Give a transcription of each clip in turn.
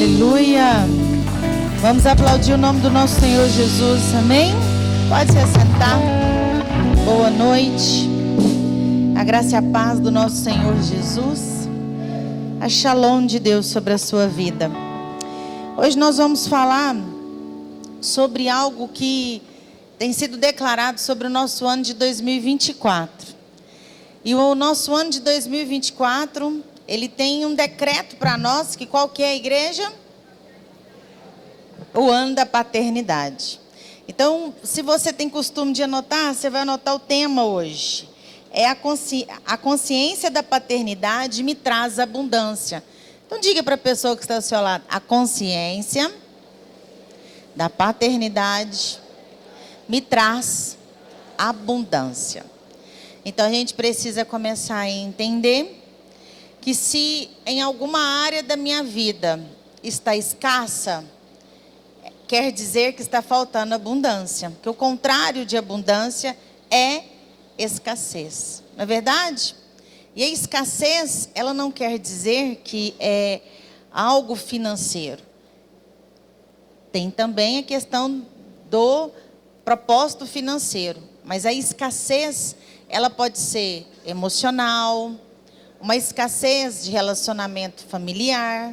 Aleluia. Vamos aplaudir o nome do nosso Senhor Jesus, amém? Pode se assentar. Boa noite. A graça e a paz do nosso Senhor Jesus. A shalom de Deus sobre a sua vida. Hoje nós vamos falar sobre algo que tem sido declarado sobre o nosso ano de 2024. E o nosso ano de 2024, ele tem um decreto para nós, que qual que é a igreja? O ano da paternidade. Então, se você tem costume de anotar, você vai anotar o tema hoje. É a consciência da paternidade me traz abundância. Então, diga para a pessoa que está ao seu lado, a consciência da paternidade me traz abundância. Então, a gente precisa começar a entender que se em alguma área da minha vida está escassa, quer dizer que está faltando abundância. Porque o contrário de abundância é escassez. Não é verdade? E a escassez, ela não quer dizer que é algo financeiro. Tem também a questão do propósito financeiro. Mas a escassez, ela pode ser emocional, uma escassez de relacionamento familiar,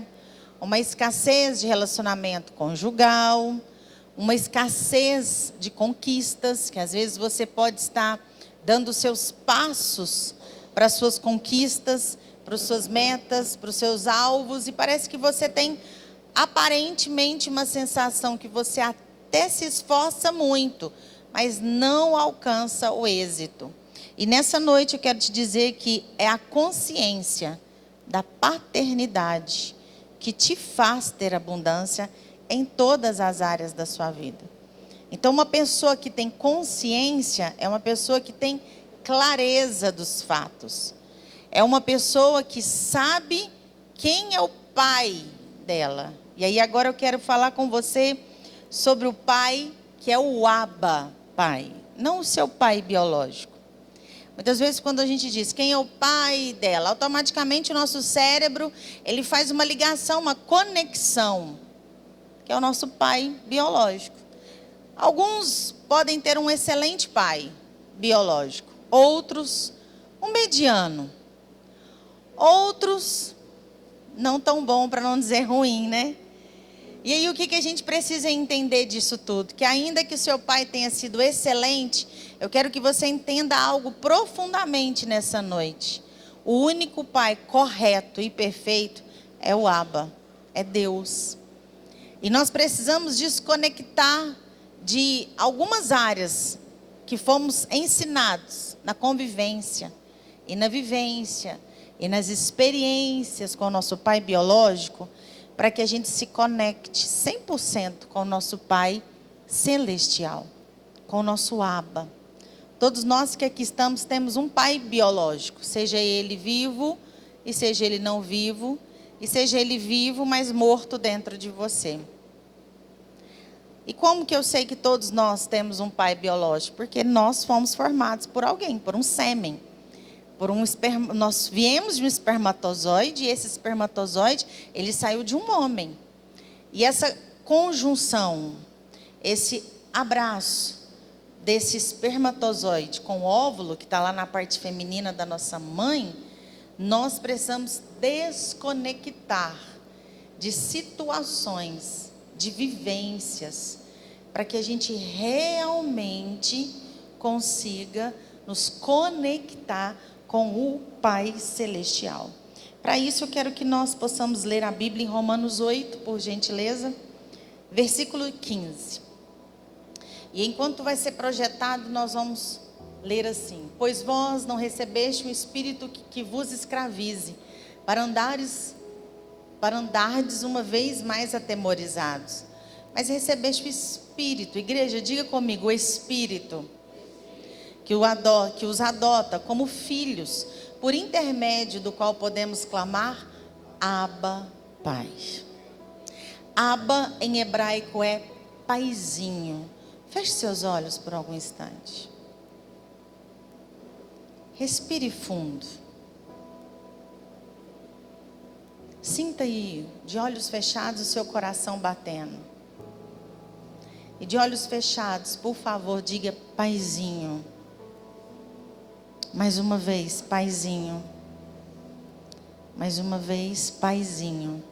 uma escassez de relacionamento conjugal, uma escassez de conquistas, que às vezes você pode estar dando seus passos para as suas conquistas, para as suas metas, para os seus alvos, e parece que você tem aparentemente uma sensação que você até se esforça muito, mas não alcança o êxito. E nessa noite eu quero te dizer que é a consciência da paternidade que te faz ter abundância em todas as áreas da sua vida. Então, uma pessoa que tem consciência é uma pessoa que tem clareza dos fatos. É uma pessoa que sabe quem é o pai dela. E aí agora eu quero falar com você sobre o pai que é o Abba, pai, não o seu pai biológico. Muitas vezes quando a gente diz quem é o pai dela, automaticamente o nosso cérebro, ele faz uma ligação, uma conexão, que é o nosso pai biológico. Alguns podem ter um excelente pai biológico, outros um mediano, outros não tão bom, para não dizer ruim, né? E aí o que a gente precisa entender disso tudo? Que ainda que o seu pai tenha sido excelente, eu quero que você entenda algo profundamente nessa noite. O único pai correto e perfeito é o Abba, é Deus. E nós precisamos desconectar de algumas áreas que fomos ensinados na convivência e na vivência e nas experiências com o nosso pai biológico, para que a gente se conecte 100% com o nosso Pai celestial, com o nosso Abba. Todos nós que aqui estamos temos um pai biológico, seja ele vivo e seja ele não vivo, e seja ele vivo, mas morto dentro de você. E como que eu sei que todos nós temos um pai biológico? Porque nós fomos formados por alguém, por um sêmen. Nós viemos de um espermatozoide, e esse espermatozoide, ele saiu de um homem. E essa conjunção, esse abraço desse espermatozoide com o óvulo, que está lá na parte feminina da nossa mãe, nós precisamos desconectar de situações, de vivências, para que a gente realmente consiga nos conectar com o Pai Celestial. Para isso eu quero que nós possamos ler a Bíblia em Romanos 8, por gentileza, versículo 15. E enquanto vai ser projetado, nós vamos ler assim: pois vós não recebeste um espírito que vos escravize, para andardes uma vez mais atemorizados, mas recebeste o Espírito. Igreja, diga comigo, o Espírito que os adota como filhos, por intermédio do qual podemos clamar, Abba, Pai. Abba em hebraico é paizinho. Feche seus olhos por algum instante. Respire fundo. Sinta aí, de olhos fechados, o seu coração batendo. E de olhos fechados, por favor, diga: Paizinho. Mais uma vez, Paizinho. Mais uma vez, Paizinho.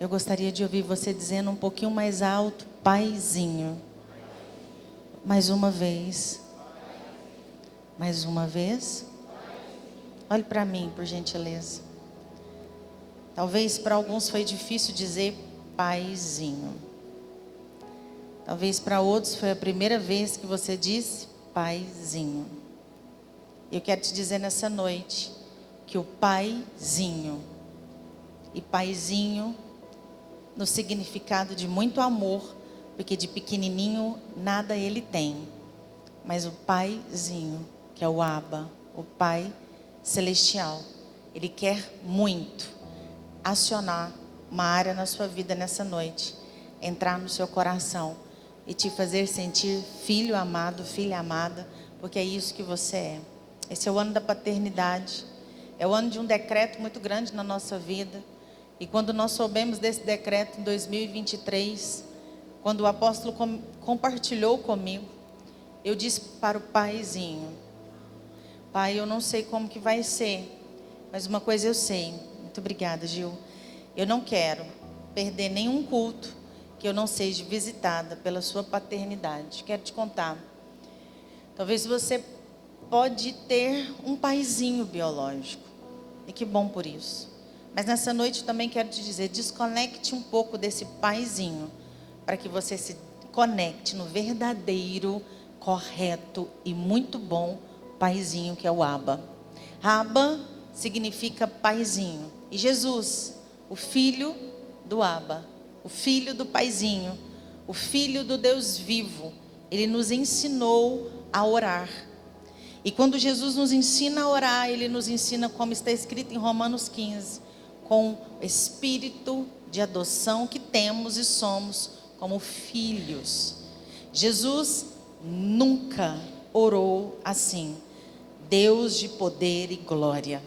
Eu gostaria de ouvir você dizendo um pouquinho mais alto: Paizinho. Mais uma vez. Mais uma vez. Olhe para mim, por gentileza. Talvez para alguns foi difícil dizer Paizinho. Talvez para outros foi a primeira vez que você disse Paizinho. Eu quero te dizer nessa noite que o Paizinho, e Paizinho no significado de muito amor, porque de pequenininho nada ele tem, mas o Paizinho, que é o Abba, o Pai Celestial, ele quer muito acionar uma área na sua vida nessa noite, entrar no seu coração e te fazer sentir filho amado, filha amada, porque é isso que você é. Esse é o ano da paternidade, é o ano de um decreto muito grande na nossa vida. E quando nós soubemos desse decreto em 2023, quando o apóstolo compartilhou comigo, eu disse para o Paizinho: Pai, eu não sei como que vai ser, mas uma coisa eu sei. Muito obrigada, Gil. Eu não quero perder nenhum culto que eu não seja visitada pela sua paternidade. Quero te contar. Talvez você pode ter um paizinho biológico. E que bom por isso. Mas nessa noite também quero te dizer, desconecte um pouco desse paizinho, para que você se conecte no verdadeiro, correto e muito bom paizinho, que é o Abba. Abba significa paizinho. E Jesus, o filho do Abba, o filho do paizinho, o filho do Deus vivo, ele nos ensinou a orar. E quando Jesus nos ensina a orar, ele nos ensina como está escrito em Romanos 15, com espírito de adoção que temos e somos como filhos. Jesus nunca orou assim: Deus de poder e glória.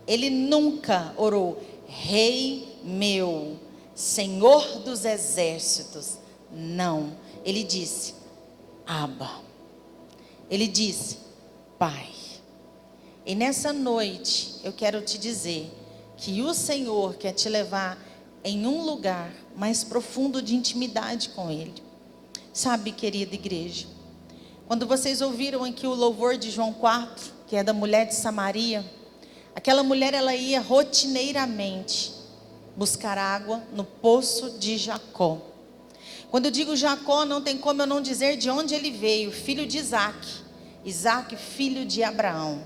Ele nunca orou: Rei meu, Senhor dos exércitos. Não, ele disse Abba. Ele disse Pai. E nessa noite eu quero te dizer que o Senhor quer te levar em um lugar mais profundo de intimidade com Ele. Sabe, querida igreja, quando vocês ouviram aqui o louvor de João 4, que é da mulher de Samaria, aquela mulher, ela ia rotineiramente buscar água no poço de Jacó. Quando eu digo Jacó, não tem como eu não dizer de onde ele veio: filho de Isaac. Isaac, filho de Abraão.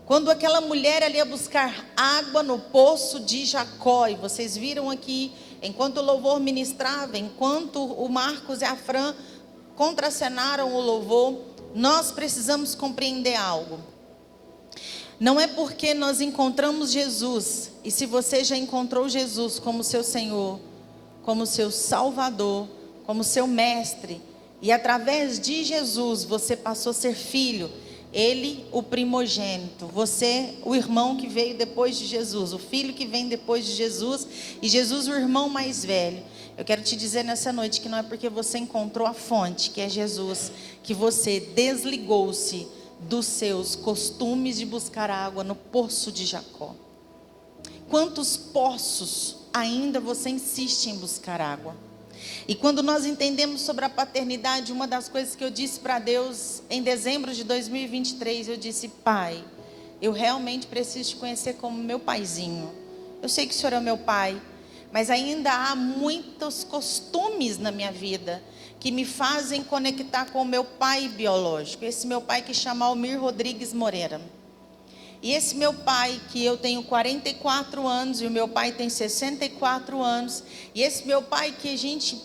Quando aquela mulher ali ia buscar água no poço de Jacó, e vocês viram aqui, enquanto o louvor ministrava, enquanto o Marcos e a Fran contracenaram o louvor, nós precisamos compreender algo. Não é porque nós encontramos Jesus, e se você já encontrou Jesus como seu Senhor, como seu Salvador, como seu Mestre, e através de Jesus você passou a ser filho, ele o primogênito, você o irmão que veio depois de Jesus, o filho que vem depois de Jesus, e Jesus o irmão mais velho. Eu quero te dizer nessa noite que não é porque você encontrou a fonte, que é Jesus, que você desligou-se dos seus costumes de buscar água no poço de Jacó. Quantos poços ainda você insiste em buscar água? E quando nós entendemos sobre a paternidade, uma das coisas que eu disse para Deus em dezembro de 2023, eu disse: Pai, eu realmente preciso te conhecer como meu paizinho. Eu sei que o Senhor é o meu pai, mas ainda há muitos costumes na minha vida que me fazem conectar com o meu pai biológico. Esse meu pai que chama Almir Rodrigues Moreira. E esse meu pai, que eu tenho 44 anos, e o meu pai tem 64 anos. E esse meu pai que a gente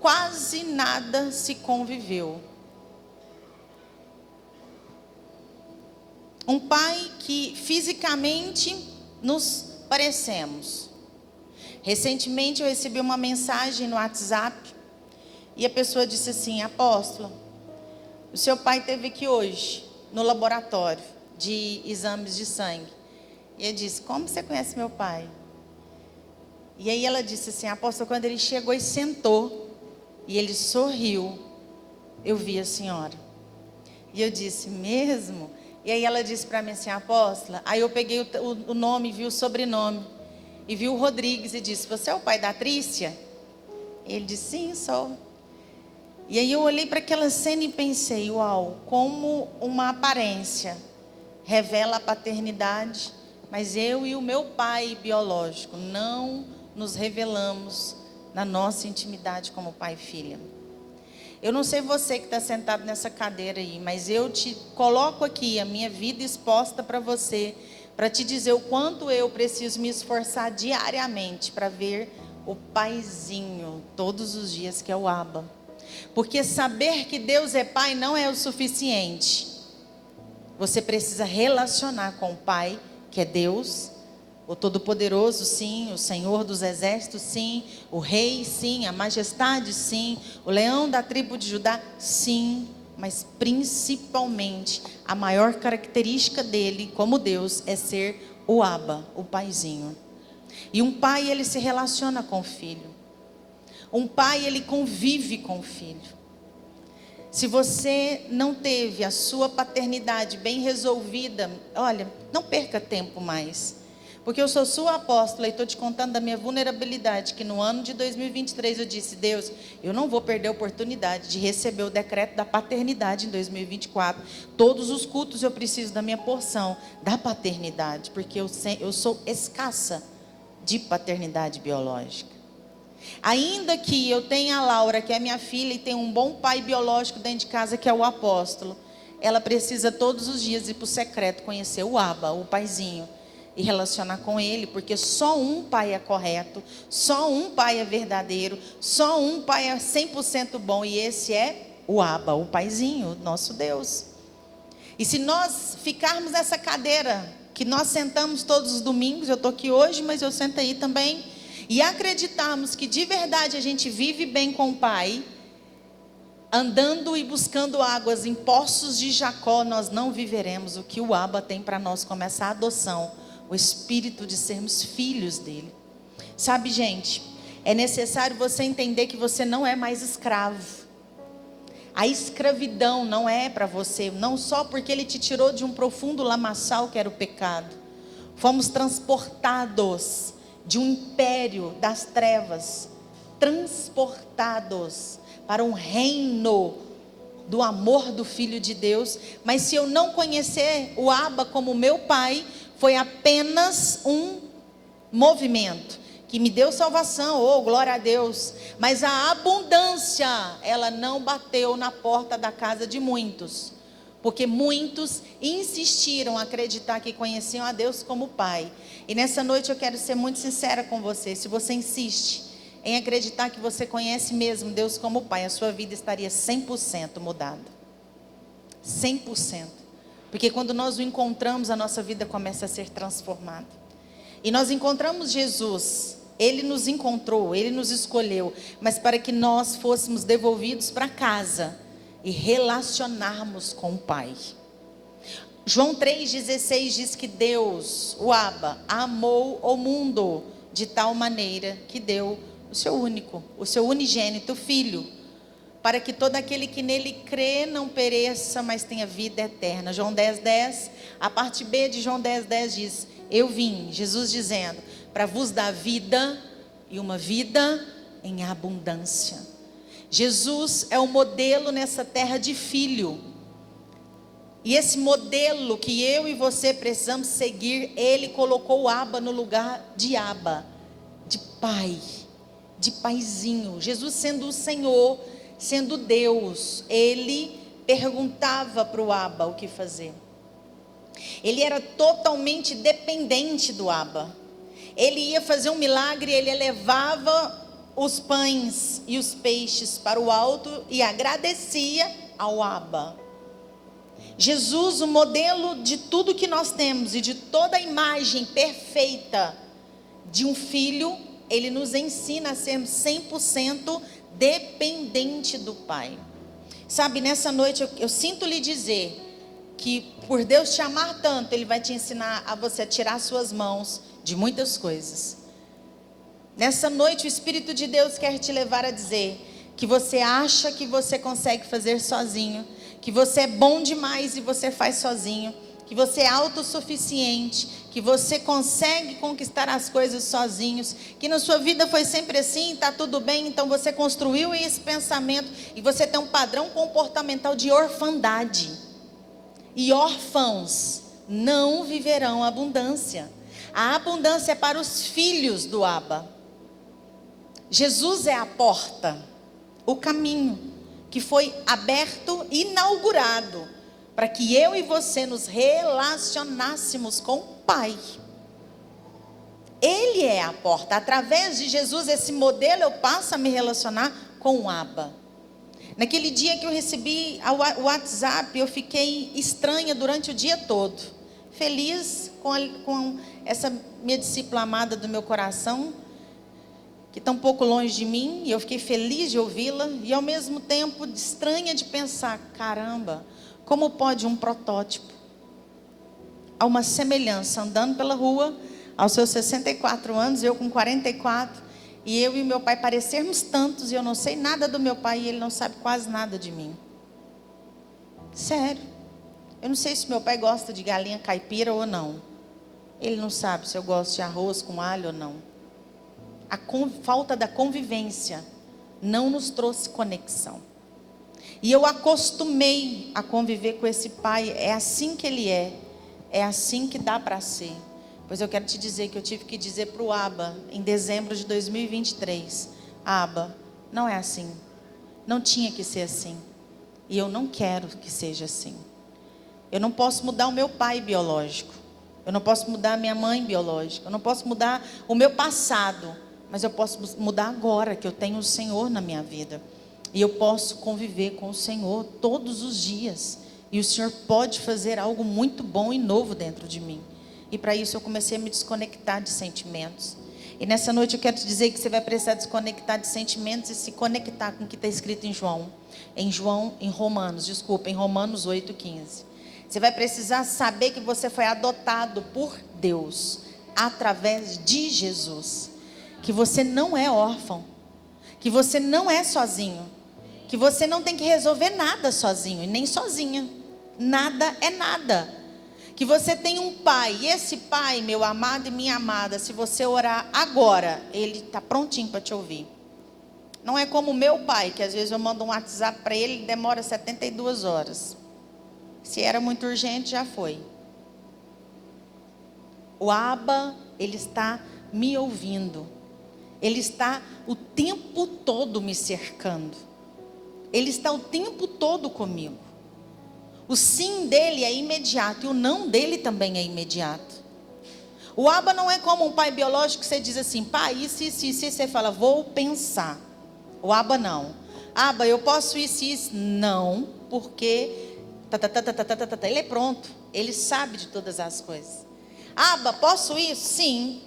quase nada se conviveu. Um pai que fisicamente nos parecemos. Recentemente eu recebi uma mensagem no WhatsApp. E a pessoa disse assim: apóstolo, o seu pai esteve aqui hoje, no laboratório de exames de sangue. E eu disse, como você conhece meu pai? E aí ela disse assim, apóstolo, quando ele chegou e sentou, e ele sorriu, eu vi a senhora. E eu disse, mesmo? E aí ela disse para mim assim, apóstola, aí eu peguei o nome, vi o sobrenome, e vi o Rodrigues e disse, você é o pai da Trícia? Ele disse, sim, sou. E aí eu olhei para aquela cena e pensei, uau, como uma aparência revela a paternidade, mas eu e o meu pai biológico não nos revelamos na nossa intimidade como pai e filha. Eu não sei você que está sentado nessa cadeira aí, mas eu te coloco aqui a minha vida exposta para você, para te dizer o quanto eu preciso me esforçar diariamente para ver o paizinho todos os dias, que é o Abba. Porque saber que Deus é pai não é o suficiente. Você precisa relacionar com o pai, que é Deus, o Todo-Poderoso, sim, o Senhor dos Exércitos, sim, o Rei, sim, a Majestade, sim, o Leão da tribo de Judá, sim, mas principalmente a maior característica dele, como Deus, é ser o Abba, o paizinho. E um pai, ele se relaciona com o filho. Um pai, ele convive com o filho. Se você não teve a sua paternidade bem resolvida, olha, não perca tempo mais. Porque eu sou sua apóstola e estou te contando da minha vulnerabilidade, que no ano de 2023 eu disse, Deus, eu não vou perder a oportunidade de receber o decreto da paternidade em 2024. Todos os cultos eu preciso da minha porção da paternidade, porque eu sou escassa de paternidade biológica. Ainda que eu tenha a Laura, que é minha filha, e tenha um bom pai biológico dentro de casa, que é o apóstolo, ela precisa todos os dias ir para o secreto, conhecer o Abba, o paizinho, e relacionar com ele, porque só um pai é correto, só um pai é verdadeiro, só um pai é 100% bom, e esse é o Abba, o paizinho, nosso Deus. E se nós ficarmos nessa cadeira, que nós sentamos todos os domingos, eu estou aqui hoje, mas eu sento aí também, e acreditarmos que de verdade a gente vive bem com o Pai, andando e buscando águas em poços de Jacó, nós não viveremos o que o Abba tem para nós, como essa adoção, o espírito de sermos filhos dele. Sabe, gente, é necessário você entender que você não é mais escravo. A escravidão não é para você, não só porque ele te tirou de um profundo lamaçal que era o pecado. Fomos transportados de um império das trevas, transportados para um reino do amor do Filho de Deus. Mas se eu não conhecer o Abba como meu pai, foi apenas um movimento que me deu salvação, oh glória a Deus, mas a abundância, ela não bateu na porta da casa de muitos, porque muitos insistiram a acreditar que conheciam a Deus como Pai. E nessa noite eu quero ser muito sincera com você. Se você insiste em acreditar que você conhece mesmo Deus como Pai, a sua vida estaria 100% mudada. 100%. Porque quando nós o encontramos, a nossa vida começa a ser transformada. E nós encontramos Jesus. Ele nos encontrou, Ele nos escolheu, mas para que nós fôssemos devolvidos para casa e relacionarmos com o Pai. João 3,16 diz que Deus, o Abba, amou o mundo de tal maneira que deu o seu unigênito Filho, para que todo aquele que nele crê não pereça, mas tenha vida eterna. João 10,10, a parte B de João 10,10 diz, eu vim, Jesus dizendo, para vos dar vida e uma vida em abundância. Jesus é o modelo nessa terra de filho. E esse modelo que eu e você precisamos seguir, ele colocou o Abba no lugar de Abba, de pai, de paizinho. Jesus sendo o Senhor, sendo Deus, ele perguntava para o Abba o que fazer. Ele era totalmente dependente do Abba. Ele ia fazer um milagre, ele elevava os pães e os peixes para o alto e agradecia ao Abba. Jesus, o modelo de tudo que nós temos e de toda a imagem perfeita de um filho, ele nos ensina a sermos 100% dependente do Pai. Sabe, nessa noite eu sinto lhe dizer que por Deus te amar tanto, Ele vai te ensinar a você tirar suas mãos de muitas coisas. Nessa noite o Espírito de Deus quer te levar a dizer que você acha que você consegue fazer sozinho, que você é bom demais e você faz sozinho, que você é autossuficiente, que você consegue conquistar as coisas sozinhos, que na sua vida foi sempre assim, está tudo bem, então você construiu esse pensamento e você tem um padrão comportamental de orfandade. E órfãos não viverão abundância. A abundância é para os filhos do Abba. Jesus é a porta, o caminho que foi aberto, inaugurado, para que eu e você nos relacionássemos com o Pai. Ele é a porta. Através de Jesus, esse modelo, eu passo a me relacionar com o Abba. Naquele dia que eu recebi o WhatsApp, eu fiquei estranha durante o dia todo. Feliz com essa minha discípula amada do meu coração, que está um pouco longe de mim, e eu fiquei feliz de ouvi-la, e ao mesmo tempo estranha de pensar, caramba, como pode um protótipo, há uma semelhança, andando pela rua, aos seus 64 anos, eu com 44, e eu e meu pai parecermos tantos, e eu não sei nada do meu pai, e ele não sabe quase nada de mim. Sério, eu não sei se meu pai gosta de galinha caipira ou não, ele não sabe se eu gosto de arroz com alho ou não. A falta da convivência não nos trouxe conexão. E eu acostumei a conviver com esse pai. É assim que ele é assim que dá para ser. Pois eu quero te dizer que eu tive que dizer para o Abba, em dezembro de 2023, Abba, não é assim, não tinha que ser assim, e eu não quero que seja assim. Eu não posso mudar o meu pai biológico, eu não posso mudar a minha mãe biológica, eu não posso mudar o meu passado, mas eu posso mudar agora que eu tenho o Senhor na minha vida. E eu posso conviver com o Senhor todos os dias. E o Senhor pode fazer algo muito bom e novo dentro de mim. E para isso eu comecei a me desconectar de sentimentos. E nessa noite eu quero te dizer que você vai precisar desconectar de sentimentos e se conectar com o que está escrito em Romanos 8,15. Você vai precisar saber que você foi adotado por Deus através de Jesus. Que você não é órfão, que você não é sozinho, que você não tem que resolver nada sozinho e nem sozinha, nada é nada, que você tem um pai, e esse pai, meu amado e minha amada, se você orar agora, ele está prontinho para te ouvir. Não é como o meu pai, que às vezes eu mando um WhatsApp para ele, demora 72 horas, se era muito urgente já foi. O Abba, ele está me ouvindo. Ele está o tempo todo me cercando. Ele está o tempo todo comigo. O sim dele é imediato e o não dele também é imediato. O Abba não é como um pai biológico que você diz assim, pai, isso, você fala, vou pensar. O Abba não. Abba, eu posso isso. Não, porque ele é pronto. Ele sabe de todas as coisas. Abba, posso isso? Sim.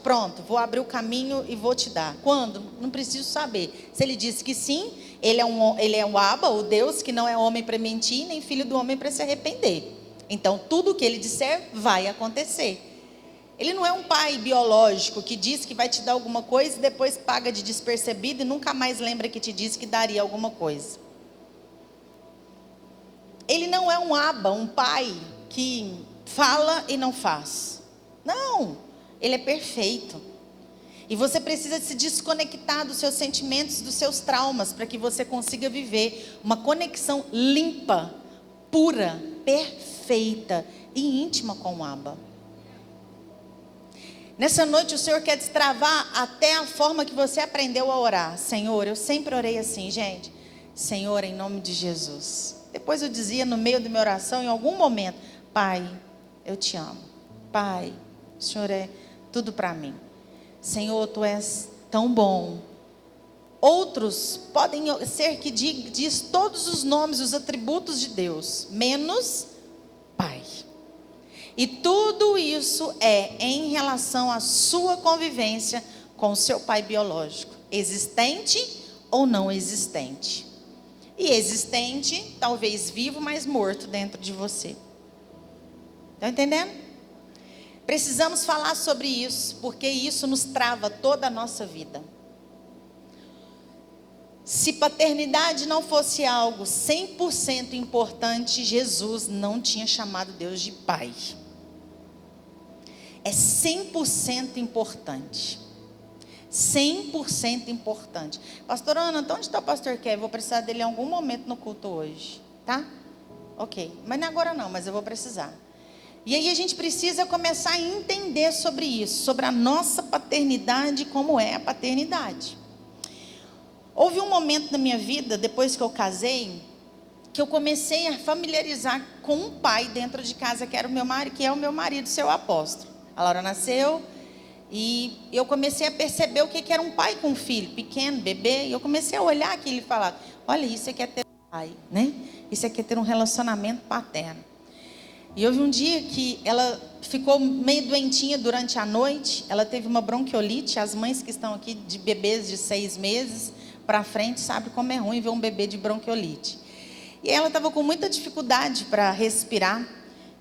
Pronto, vou abrir o caminho e vou te dar. Quando? Não preciso saber. Se ele disse que sim, ele é um Abba, o Deus que não é homem para mentir, nem filho do homem para se arrepender. Então, tudo o que ele disser vai acontecer. Ele não é um pai biológico que diz que vai te dar alguma coisa e depois paga de despercebido e nunca mais lembra que te disse que daria alguma coisa. Ele não é um Abba, um pai que fala e não faz. Não. Ele é perfeito. E você precisa se desconectar dos seus sentimentos, dos seus traumas, para que você consiga viver uma conexão limpa, pura, perfeita e íntima com o Abba. Nessa noite o Senhor quer destravar até a forma que você aprendeu a orar. Senhor, eu sempre orei assim, gente. Senhor, em nome de Jesus. Depois eu dizia no meio da minha oração, em algum momento, Pai, eu te amo. Pai, o Senhor é tudo para mim. Senhor, tu és tão bom. Outros podem ser que diz todos os nomes, os atributos de Deus, menos Pai. E tudo isso é em relação à sua convivência com o seu pai biológico, existente ou não existente. e existente, talvez vivo, mas morto dentro de você. Está entendendo? Precisamos falar sobre isso, porque isso nos trava toda a nossa vida. Se paternidade não fosse algo 100% importante, Jesus não tinha chamado Deus de Pai. É 100% importante. 100% importante. Pastor Ana, então onde está o pastor Kevin? Vou precisar dele em algum momento no culto hoje, tá? Ok, mas não agora não, mas eu vou precisar. E aí a gente precisa começar a entender sobre isso, sobre a nossa paternidade, como é a paternidade. Houve um momento na minha vida, depois que eu casei, que eu comecei a familiarizar com um pai dentro de casa, que era o meu marido, que é o meu marido, seu apóstolo. A Laura nasceu e eu comecei a perceber o que era um pai com um filho pequeno, bebê, e eu comecei a olhar aquilo e falar: olha, isso aqui é ter um pai, né? Isso aqui é ter um relacionamento paterno. E houve um dia que ela ficou meio doentinha durante a noite, ela teve uma bronquiolite. As mães que estão aqui de bebês de 6 meses para frente sabem como é ruim ver um bebê de bronquiolite. E ela estava com muita dificuldade para respirar,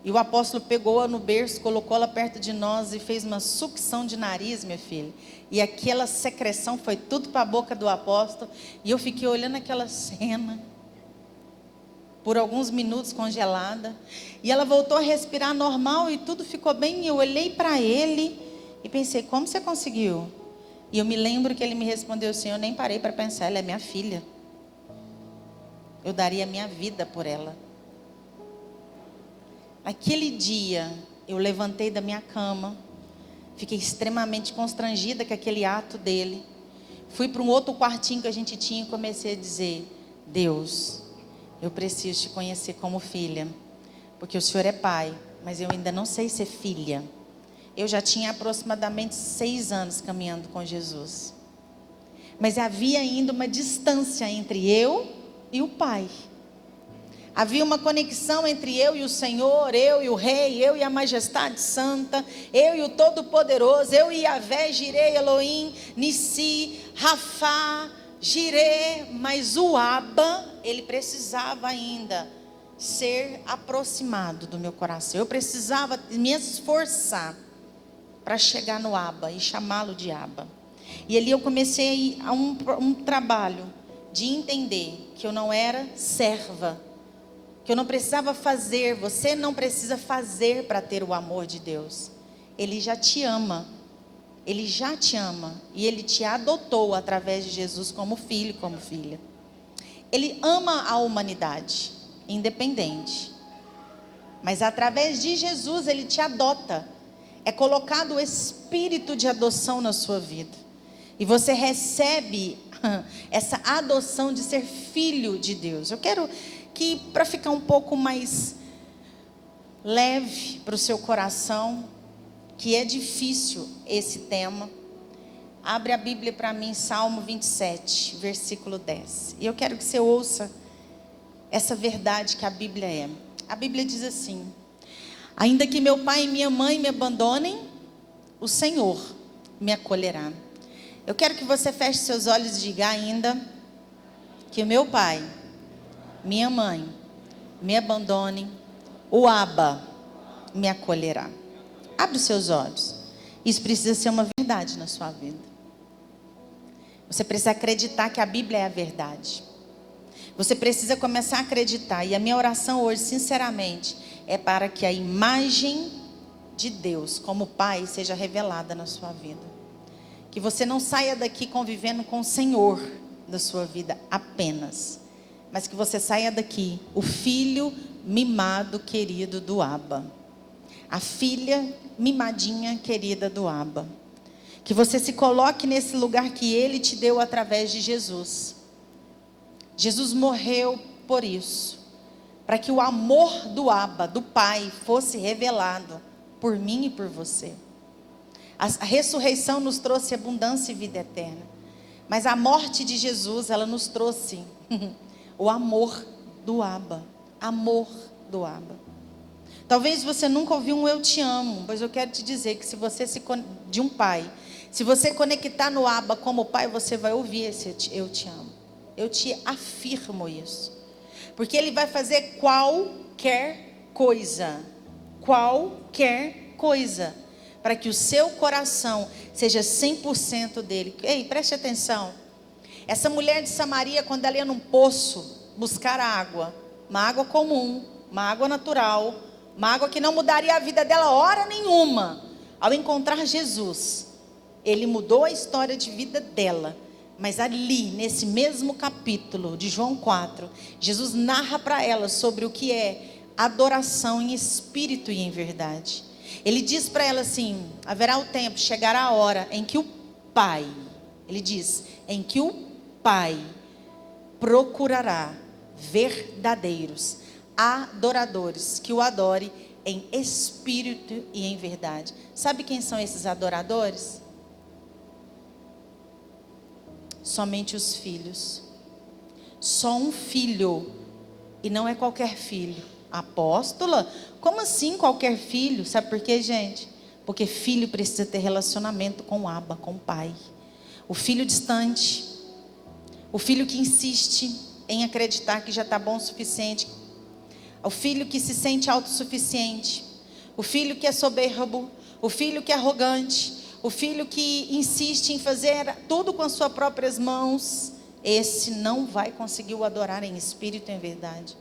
e o apóstolo pegou-a no berço, colocou ela perto de nós e fez uma sucção de nariz, minha filha. E aquela secreção foi tudo para a boca do apóstolo, e eu fiquei olhando aquela cena por alguns minutos congelada, e ela voltou a respirar normal e tudo ficou bem. E eu olhei para ele e pensei: como você conseguiu? E eu me lembro que ele me respondeu assim: eu nem parei para pensar, ela é minha filha, eu daria minha vida por ela. Aquele dia eu levantei da minha cama, fiquei extremamente constrangida com aquele ato dele, fui para um outro quartinho que a gente tinha e comecei a dizer: Deus, eu preciso te conhecer como filha, porque o Senhor é pai, mas eu ainda não sei ser filha. Eu já tinha aproximadamente 6 anos caminhando com Jesus, mas havia ainda uma distância entre eu e o Pai. Havia uma conexão entre eu e o Senhor, eu e o Rei, eu e a Majestade Santa, eu e o Todo-Poderoso, eu e Yahvé, Jireh, Elohim, Nissi, Rafá, Jireh. Mas o Abba, ele precisava ainda ser aproximado do meu coração. Eu precisava me esforçar para chegar no Abba e chamá-lo de Abba. E ali eu comecei a um trabalho de entender que eu não era serva, que eu não precisava fazer. Você não precisa fazer para ter o amor de Deus. Ele já te ama. Ele já te ama. E Ele te adotou através de Jesus como filho, como filha. Ele ama a humanidade, independente. Mas através de Jesus Ele te adota. É colocado o espírito de adoção na sua vida. E você recebe essa adoção de ser filho de Deus. Eu quero que, para ficar um pouco mais leve para o seu coração, que é difícil esse tema, abre a Bíblia para mim, Salmo 27, versículo 10. E eu quero que você ouça essa verdade que a Bíblia é. A Bíblia diz assim: ainda que meu pai e minha mãe me abandonem, o Senhor me acolherá. Eu quero que você feche seus olhos e diga: ainda que o meu pai, minha mãe me abandonem, o Abba me acolherá. Abre os seus olhos. Isso precisa ser uma verdade na sua vida. Você precisa acreditar que a Bíblia é a verdade. Você precisa começar a acreditar. E a minha oração hoje, sinceramente, é para que a imagem de Deus como Pai seja revelada na sua vida. Que você não saia daqui convivendo com o Senhor da sua vida apenas, mas que você saia daqui o filho mimado querido do Abba, a filha mimadinha querida do Abba. Que você se coloque nesse lugar que Ele te deu através de Jesus. Jesus morreu por isso, para que o amor do Abba, do Pai, fosse revelado por mim e por você. A ressurreição nos trouxe abundância e vida eterna, mas a morte de Jesus, ela nos trouxe o amor do Abba. Amor do Abba. Talvez você nunca ouviu um eu te amo, pois eu quero te dizer que se você se você conectar no Abba como pai, você vai ouvir esse eu te amo. eu te afirmo isso. Porque Ele vai fazer qualquer coisa, para que o seu coração seja 100% dele. Ei, preste atenção. Essa mulher de Samaria, quando ela ia num poço buscar água, uma água comum, uma água natural, uma água que não mudaria a vida dela hora nenhuma, ao encontrar Jesus, Ele mudou a história de vida dela. Mas ali, nesse mesmo capítulo de João 4, Jesus narra para ela sobre o que é adoração em espírito e em verdade. Ele diz para ela assim: haverá o tempo, chegará a hora em que o Pai, ele diz, em que o Pai procurará verdadeiros adoradores que o adore em espírito e em verdade. Sabe quem são esses adoradores? Somente os filhos. Só um filho, e não é qualquer filho. Apóstola, como assim qualquer filho? Sabe por quê, gente? Porque filho precisa ter relacionamento com o Abba, com o Pai. O filho distante, o filho que insiste em acreditar que já está bom o suficiente, o filho que se sente autossuficiente, o filho que é soberbo, o filho que é arrogante, o filho que insiste em fazer tudo com as suas próprias mãos. Esse não vai conseguir o adorar em espírito e em verdade.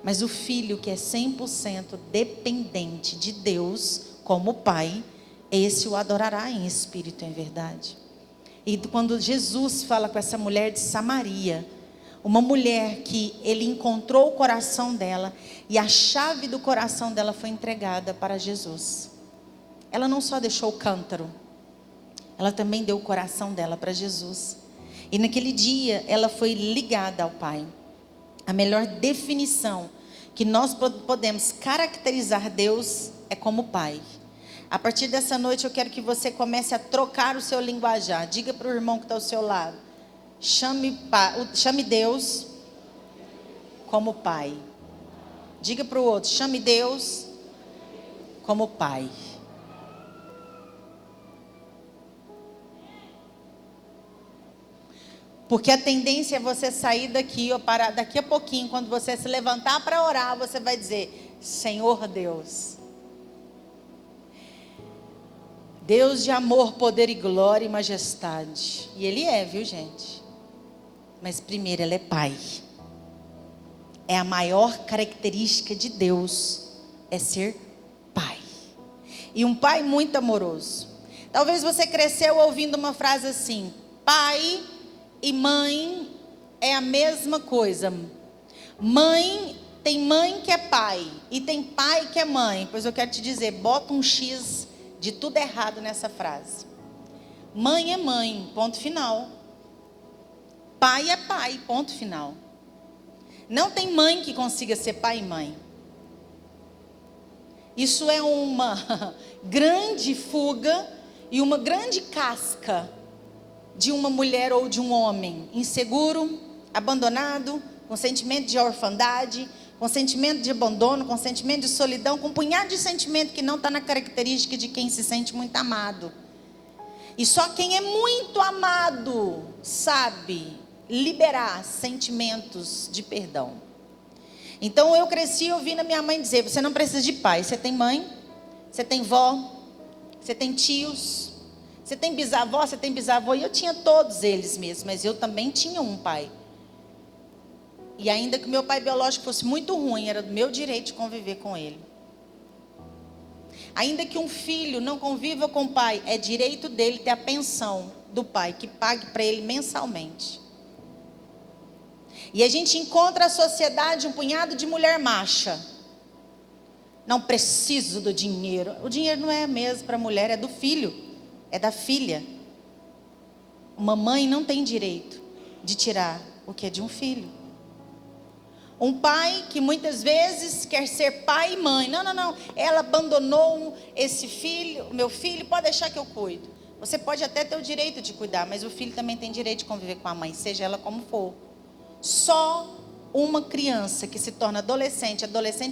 Mas o filho que é 100% dependente de Deus como Pai, esse o adorará em espírito e em verdade. E quando Jesus fala com essa mulher de Samaria, uma mulher que ele encontrou o coração dela, e a chave do coração dela foi entregada para Jesus. Ela não só deixou o cântaro, ela também deu o coração dela para Jesus. E naquele dia ela foi ligada ao Pai. A melhor definição que nós podemos caracterizar Deus é como Pai. A partir dessa noite eu quero que você comece a trocar o seu linguajar. Diga para o irmão que está ao seu lado: chame Deus como Pai. Diga para o outro: chame Deus como Pai. Porque a tendência é você sair daqui, ou parar daqui a pouquinho, quando você se levantar para orar, você vai dizer: Senhor Deus, Deus de amor, poder e glória e majestade. E Ele é, viu, gente? Mas primeiro Ele é Pai. É a maior característica de Deus, é ser Pai. E um Pai muito amoroso. Talvez você cresceu ouvindo uma frase assim: pai e mãe é a mesma coisa. Tem mãe que é pai e tem pai que é mãe. Pois eu quero te dizer, bota um X de tudo errado nessa frase. Mãe é mãe, ponto final. Pai é pai, ponto final. Não tem mãe que consiga ser pai e mãe. Isso é uma grande fuga e uma grande casca de uma mulher ou de um homem inseguro, abandonado, com sentimento de orfandade, com sentimento de abandono, com sentimento de solidão, com um punhado de sentimento que não está na característica de quem se sente muito amado. E só quem é muito amado sabe liberar sentimentos de perdão. Então eu cresci ouvindo a minha mãe dizer: você não precisa de pai, você tem mãe, você tem vó, você tem tios, você tem bisavó, você tem bisavô. E eu tinha todos eles mesmo, mas eu também tinha um pai. E ainda que o meu pai biológico fosse muito ruim, era do meu direito de conviver com ele. Ainda que um filho não conviva com o pai, é direito dele ter a pensão do pai, que pague para ele mensalmente. E a gente encontra a sociedade um punhado de mulher macha. Não preciso do dinheiro. O dinheiro não é mesmo para a mulher, é do filho, é da filha. Uma mãe não tem direito de tirar o que é de um filho. Um pai que muitas vezes quer ser pai e mãe. Não. Ela abandonou esse filho, meu filho, pode deixar que eu cuido. Você pode até ter o direito de cuidar, mas o filho também tem direito de conviver com a mãe, seja ela como for. Só uma criança que se torna adolescente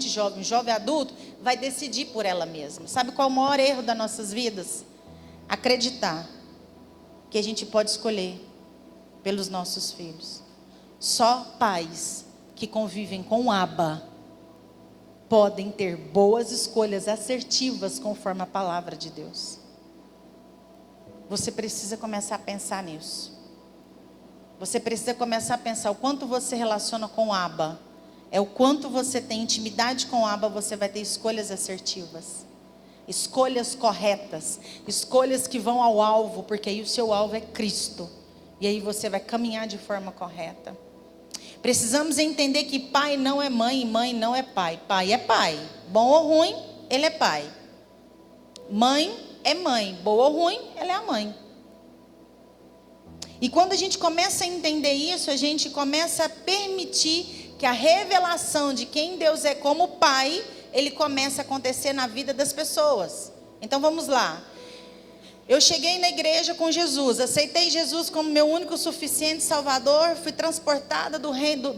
jovem, jovem adulto, vai decidir por ela mesma. Sabe qual é o maior erro das nossas vidas? Acreditar que a gente pode escolher pelos nossos filhos. Só pais que convivem com Abba podem ter boas escolhas assertivas conforme a palavra de Deus. Você precisa começar a pensar nisso. Você precisa começar a pensar o quanto você relaciona com Abba. É o quanto você tem intimidade com Abba, você vai ter escolhas assertivas. Escolhas corretas. Escolhas que vão ao alvo, porque aí o seu alvo é Cristo. E aí você vai caminhar de forma correta. Precisamos entender que pai não é mãe e mãe não é pai. Pai é pai. Bom ou ruim, ele é pai. Mãe é mãe. Boa ou ruim, ela é a mãe. E quando a gente começa a entender isso, a gente começa a permitir que a revelação de quem Deus é como pai, ele começa a acontecer na vida das pessoas. Então vamos lá. Eu cheguei na igreja com Jesus, aceitei Jesus como meu único suficiente Salvador, fui transportada do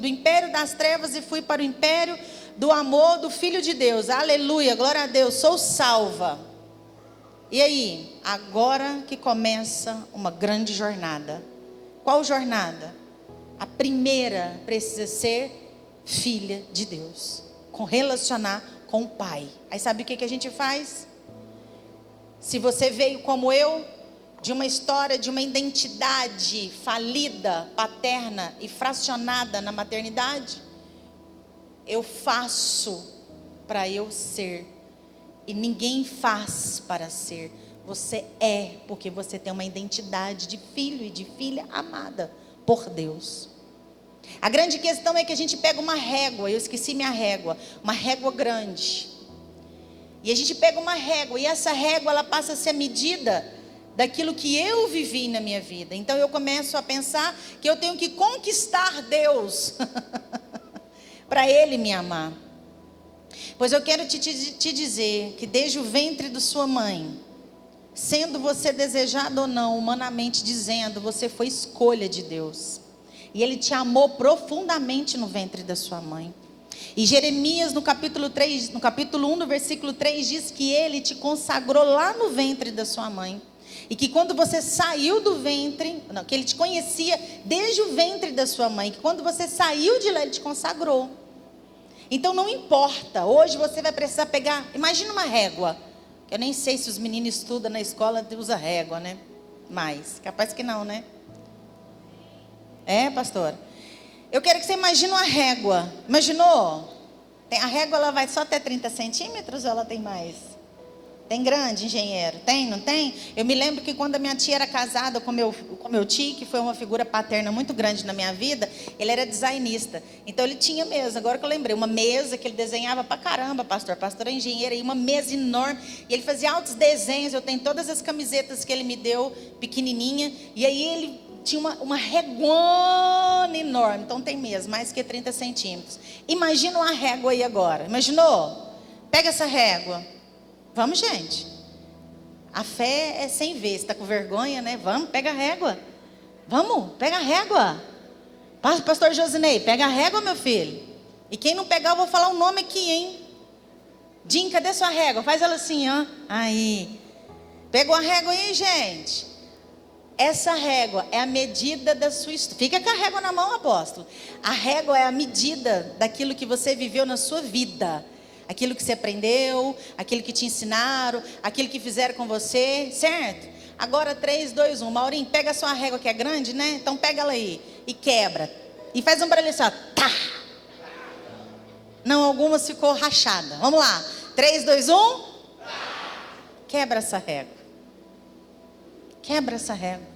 império das trevas e fui para o império do amor do Filho de Deus. Aleluia, glória a Deus, sou salva. E aí, agora que começa uma grande jornada. Qual jornada? A primeira precisa ser filha de Deus, relacionar com o Pai. Aí sabe o que a gente faz? Se você veio como eu, de uma história, de uma identidade falida, paterna e fracionada na maternidade, eu faço para eu ser. E ninguém faz para ser. Você é, porque você tem uma identidade de filho e de filha amada por Deus. A grande questão é que a gente pega uma régua, eu esqueci minha régua, uma régua grande. E a gente pega uma régua, e essa régua ela passa a ser a medida daquilo que eu vivi na minha vida. Então eu começo a pensar que eu tenho que conquistar Deus para Ele me amar. Pois eu quero te dizer que desde o ventre de sua mãe, sendo você desejado ou não, humanamente dizendo, você foi escolha de Deus. E Ele te amou profundamente no ventre da sua mãe. E Jeremias no capítulo 1, no versículo 3, diz que Ele te consagrou lá no ventre da sua mãe. E que quando você saiu do ventre, que Ele te conhecia desde o ventre da sua mãe, que quando você saiu de lá, Ele te consagrou. Então não importa, hoje você vai precisar pegar, imagina uma régua. Eu nem sei se os meninos estudam na escola e usam régua, né? Mas, capaz que não, né? É, pastor? Eu quero que você imagine uma régua. Imaginou? A régua ela vai só até 30 centímetros ou ela tem mais? Tem grande, engenheiro? Tem, não tem? Eu me lembro que quando a minha tia era casada com meu tio, que foi uma figura paterna muito grande na minha vida, ele era designista. Então ele tinha mesa, agora que eu lembrei, uma mesa que ele desenhava pra caramba, pastor. Pastor é engenheiro, e uma mesa enorme. E ele fazia altos desenhos, eu tenho todas as camisetas que ele me deu, pequenininha. E aí ele tinha uma régua enorme, então tem mesmo, mais que 30 centímetros. Imagina uma régua aí agora, imaginou? Pega essa régua. Vamos, gente. A fé é sem ver, você está com vergonha, né? Vamos, pega a régua. Vamos, pega a régua. Pastor Josinei, pega a régua, meu filho. E quem não pegar, eu vou falar o nome aqui, hein? Jim, cadê sua régua? Faz ela assim, ó. Aí. Pegou a régua aí, gente? Essa régua é a medida da sua história. Fica com a régua na mão, apóstolo. A régua é a medida daquilo que você viveu na sua vida. Aquilo que você aprendeu, aquilo que te ensinaram, aquilo que fizeram com você, certo? Agora 3, 2, 1. Maurinho, pega a sua régua que é grande, né? Então pega ela aí e quebra. E faz um barulho assim, ó. Tá! Não, algumas ficou rachada. Vamos lá. 3, 2, 1. Quebra essa régua. Quebra essa régua.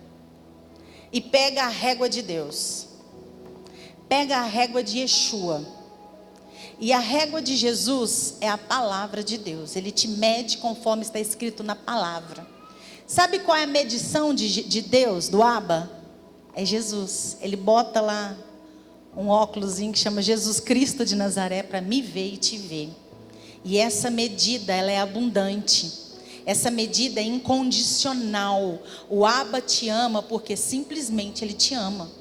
E pega a régua de Deus. Pega a régua de Yeshua. E a régua de Jesus é a palavra de Deus. Ele te mede conforme está escrito na palavra. Sabe qual é a medição de Deus, do Abba? É Jesus. Ele bota lá um óculosinho que chama Jesus Cristo de Nazaré para me ver e te ver. E essa medida, ela é abundante. Essa medida é incondicional. O Abba te ama porque simplesmente Ele te ama.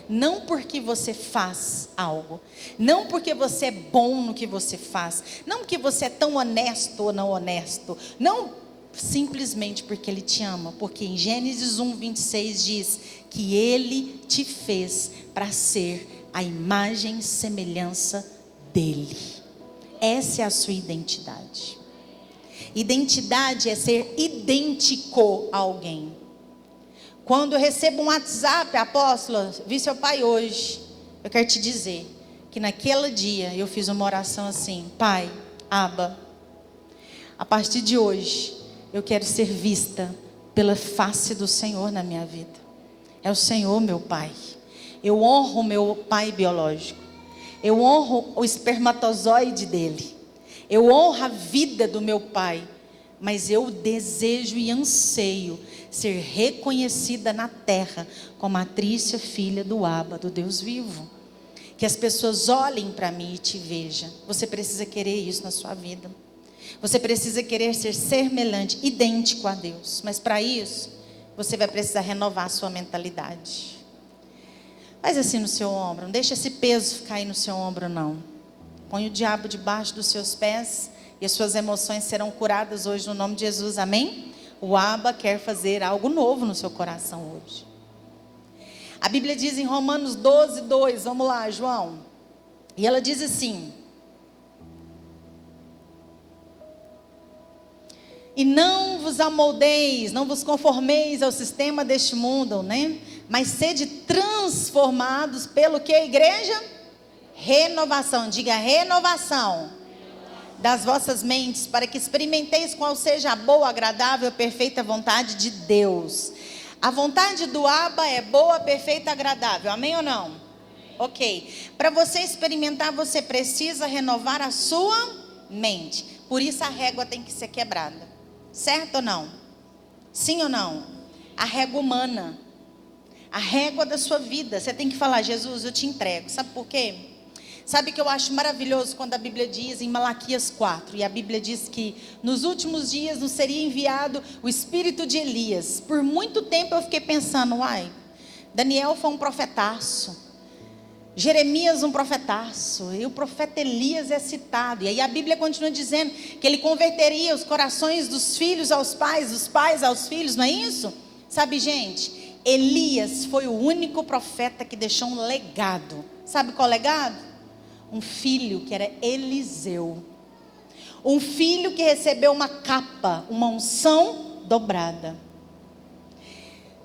Não porque você faz algo. Não porque você é bom no que você faz. Não porque você é tão honesto ou não honesto. Não simplesmente porque Ele te ama. Porque em Gênesis 1, 26 diz que Ele te fez para ser a imagem e semelhança dele. Essa é a sua identidade. Identidade é ser idêntico a alguém. Quando eu recebo um WhatsApp, apóstola, vi seu pai hoje, eu quero te dizer que naquele dia eu fiz uma oração assim: Pai, Abba, a partir de hoje eu quero ser vista pela face do Senhor na minha vida. É o Senhor meu pai. Eu honro o meu pai biológico. Eu honro o espermatozoide dele. Eu honro a vida do meu pai. Mas eu desejo e anseio ser reconhecida na terra como a Trícia, filha do Abba, do Deus vivo. Que as pessoas olhem para mim e te vejam. Você precisa querer isso na sua vida. Você precisa querer ser semelhante, idêntico a Deus. Mas para isso, você vai precisar renovar a sua mentalidade. Faz assim no seu ombro. Não deixa esse peso cair no seu ombro, não. Põe o diabo debaixo dos seus pés e as suas emoções serão curadas hoje no nome de Jesus. Amém? O Abba quer fazer algo novo no seu coração hoje. A Bíblia diz em Romanos 12, 2. Vamos lá, João. E ela diz assim: e não vos amoldeis, não vos conformeis ao sistema deste mundo, né? Mas sede transformados pelo que, igreja? Renovação, diga renovação das vossas mentes, para que experimenteis qual seja a boa, agradável e perfeita vontade de Deus. A vontade do Abba é boa, perfeita e agradável, amém ou não? Ok. Para você experimentar, você precisa renovar a sua mente. Por isso a régua tem que ser quebrada. Certo ou não? Sim ou não? A régua humana. A régua da sua vida. Você tem que falar: Jesus, eu te entrego. Sabe por quê? Sabe que eu acho maravilhoso quando a Bíblia diz em Malaquias 4. E a Bíblia diz que nos últimos dias nos seria enviado o espírito de Elias. Por muito tempo eu fiquei pensando: uai, Daniel foi um profetaço. Jeremias um profetaço, e o profeta Elias é citado, e aí a Bíblia continua dizendo que ele converteria os corações dos filhos aos pais, dos pais aos filhos, não é isso? Sabe, gente, Elias foi o único profeta que deixou um legado. Sabe qual legado? Um filho que era Eliseu, um filho que recebeu uma capa, uma unção dobrada.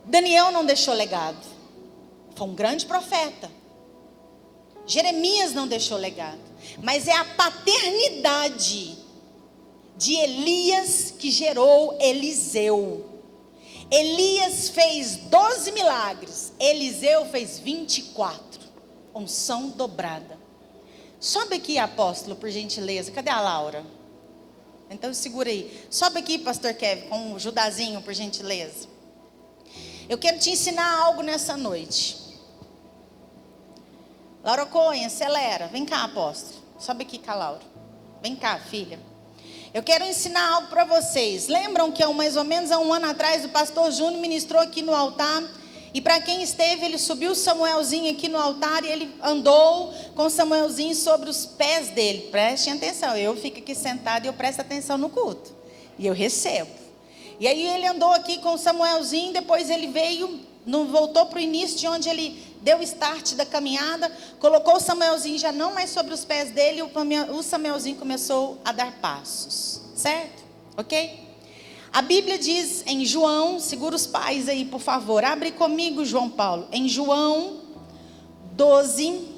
Daniel não deixou legado, foi um grande profeta. Jeremias não deixou legado, mas é a paternidade de Elias que gerou Eliseu. Elias fez 12 milagres, Eliseu fez 24, unção dobrada. Sobe aqui, apóstolo, por gentileza. Cadê a Laura? Então segura aí. Sobe aqui, pastor Kevin, com o Judazinho, por gentileza. Eu quero te ensinar algo nessa noite. Laura Cohen, acelera. Vem cá, apóstolo. Sobe aqui com a Laura. Vem cá, filha. Eu quero ensinar algo para vocês. Lembram que mais ou menos há um ano atrás o pastor Júnior ministrou aqui no altar? E para quem esteve, ele subiu o Samuelzinho aqui no altar e ele andou com o Samuelzinho sobre os pés dele. Prestem atenção, eu fico aqui sentado e eu presto atenção no culto. E eu recebo. E aí ele andou aqui com o Samuelzinho, depois ele veio, voltou para o início de onde ele deu o start da caminhada, colocou o Samuelzinho já não mais sobre os pés dele, o Samuelzinho começou a dar passos, certo? Ok? A Bíblia diz em João, segura os pais aí por favor, abre comigo João Paulo, em João 14,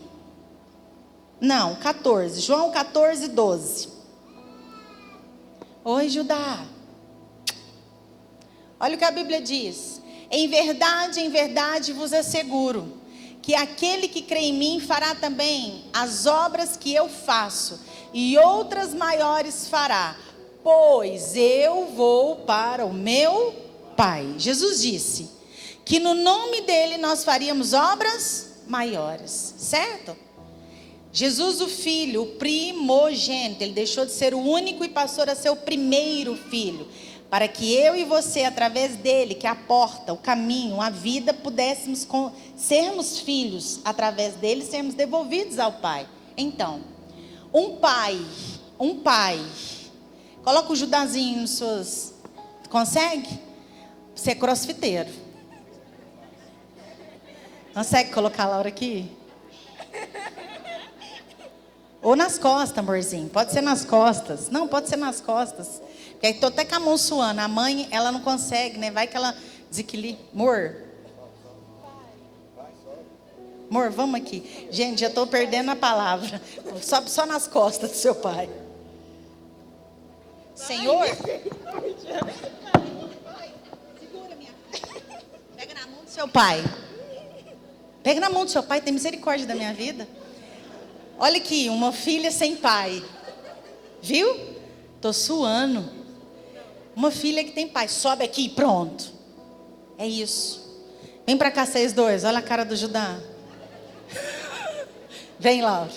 João 14, 12. Oi, Judá. Olha o que a Bíblia diz: em verdade vos asseguro, que aquele que crê em mim fará também as obras que eu faço, e outras maiores fará, pois eu vou para o meu Pai. Jesus disse que no nome dele nós faríamos obras maiores, certo? Jesus, o Filho, o primogênito, ele deixou de ser o único e passou a ser o primeiro filho, para que eu e você, através dele, que é a porta, o caminho, a vida, pudéssemos sermos filhos, através dele, sermos devolvidos ao Pai. Então, um pai, coloca o Judazinho nos seus, consegue? Você é crossfiteiro. Consegue colocar a Laura aqui? Ou nas costas, amorzinho. Pode ser nas costas. Não, pode ser nas costas. Porque aí tô até com a mão suando. A mãe, ela não consegue, né? Vai que ela desequilibra. Amor. Amor, vamos aqui. Gente, já estou perdendo a palavra. Sobe só nas costas do seu pai. Senhor. Segura minha. Pega na mão do seu pai. Pega na mão do seu pai. Tem misericórdia da minha vida. Olha aqui, uma filha sem pai. Viu? Tô suando. Uma filha que tem pai. Sobe aqui e pronto. É isso. Vem pra cá, vocês dois. Olha a cara do Judá. Vem, Laura.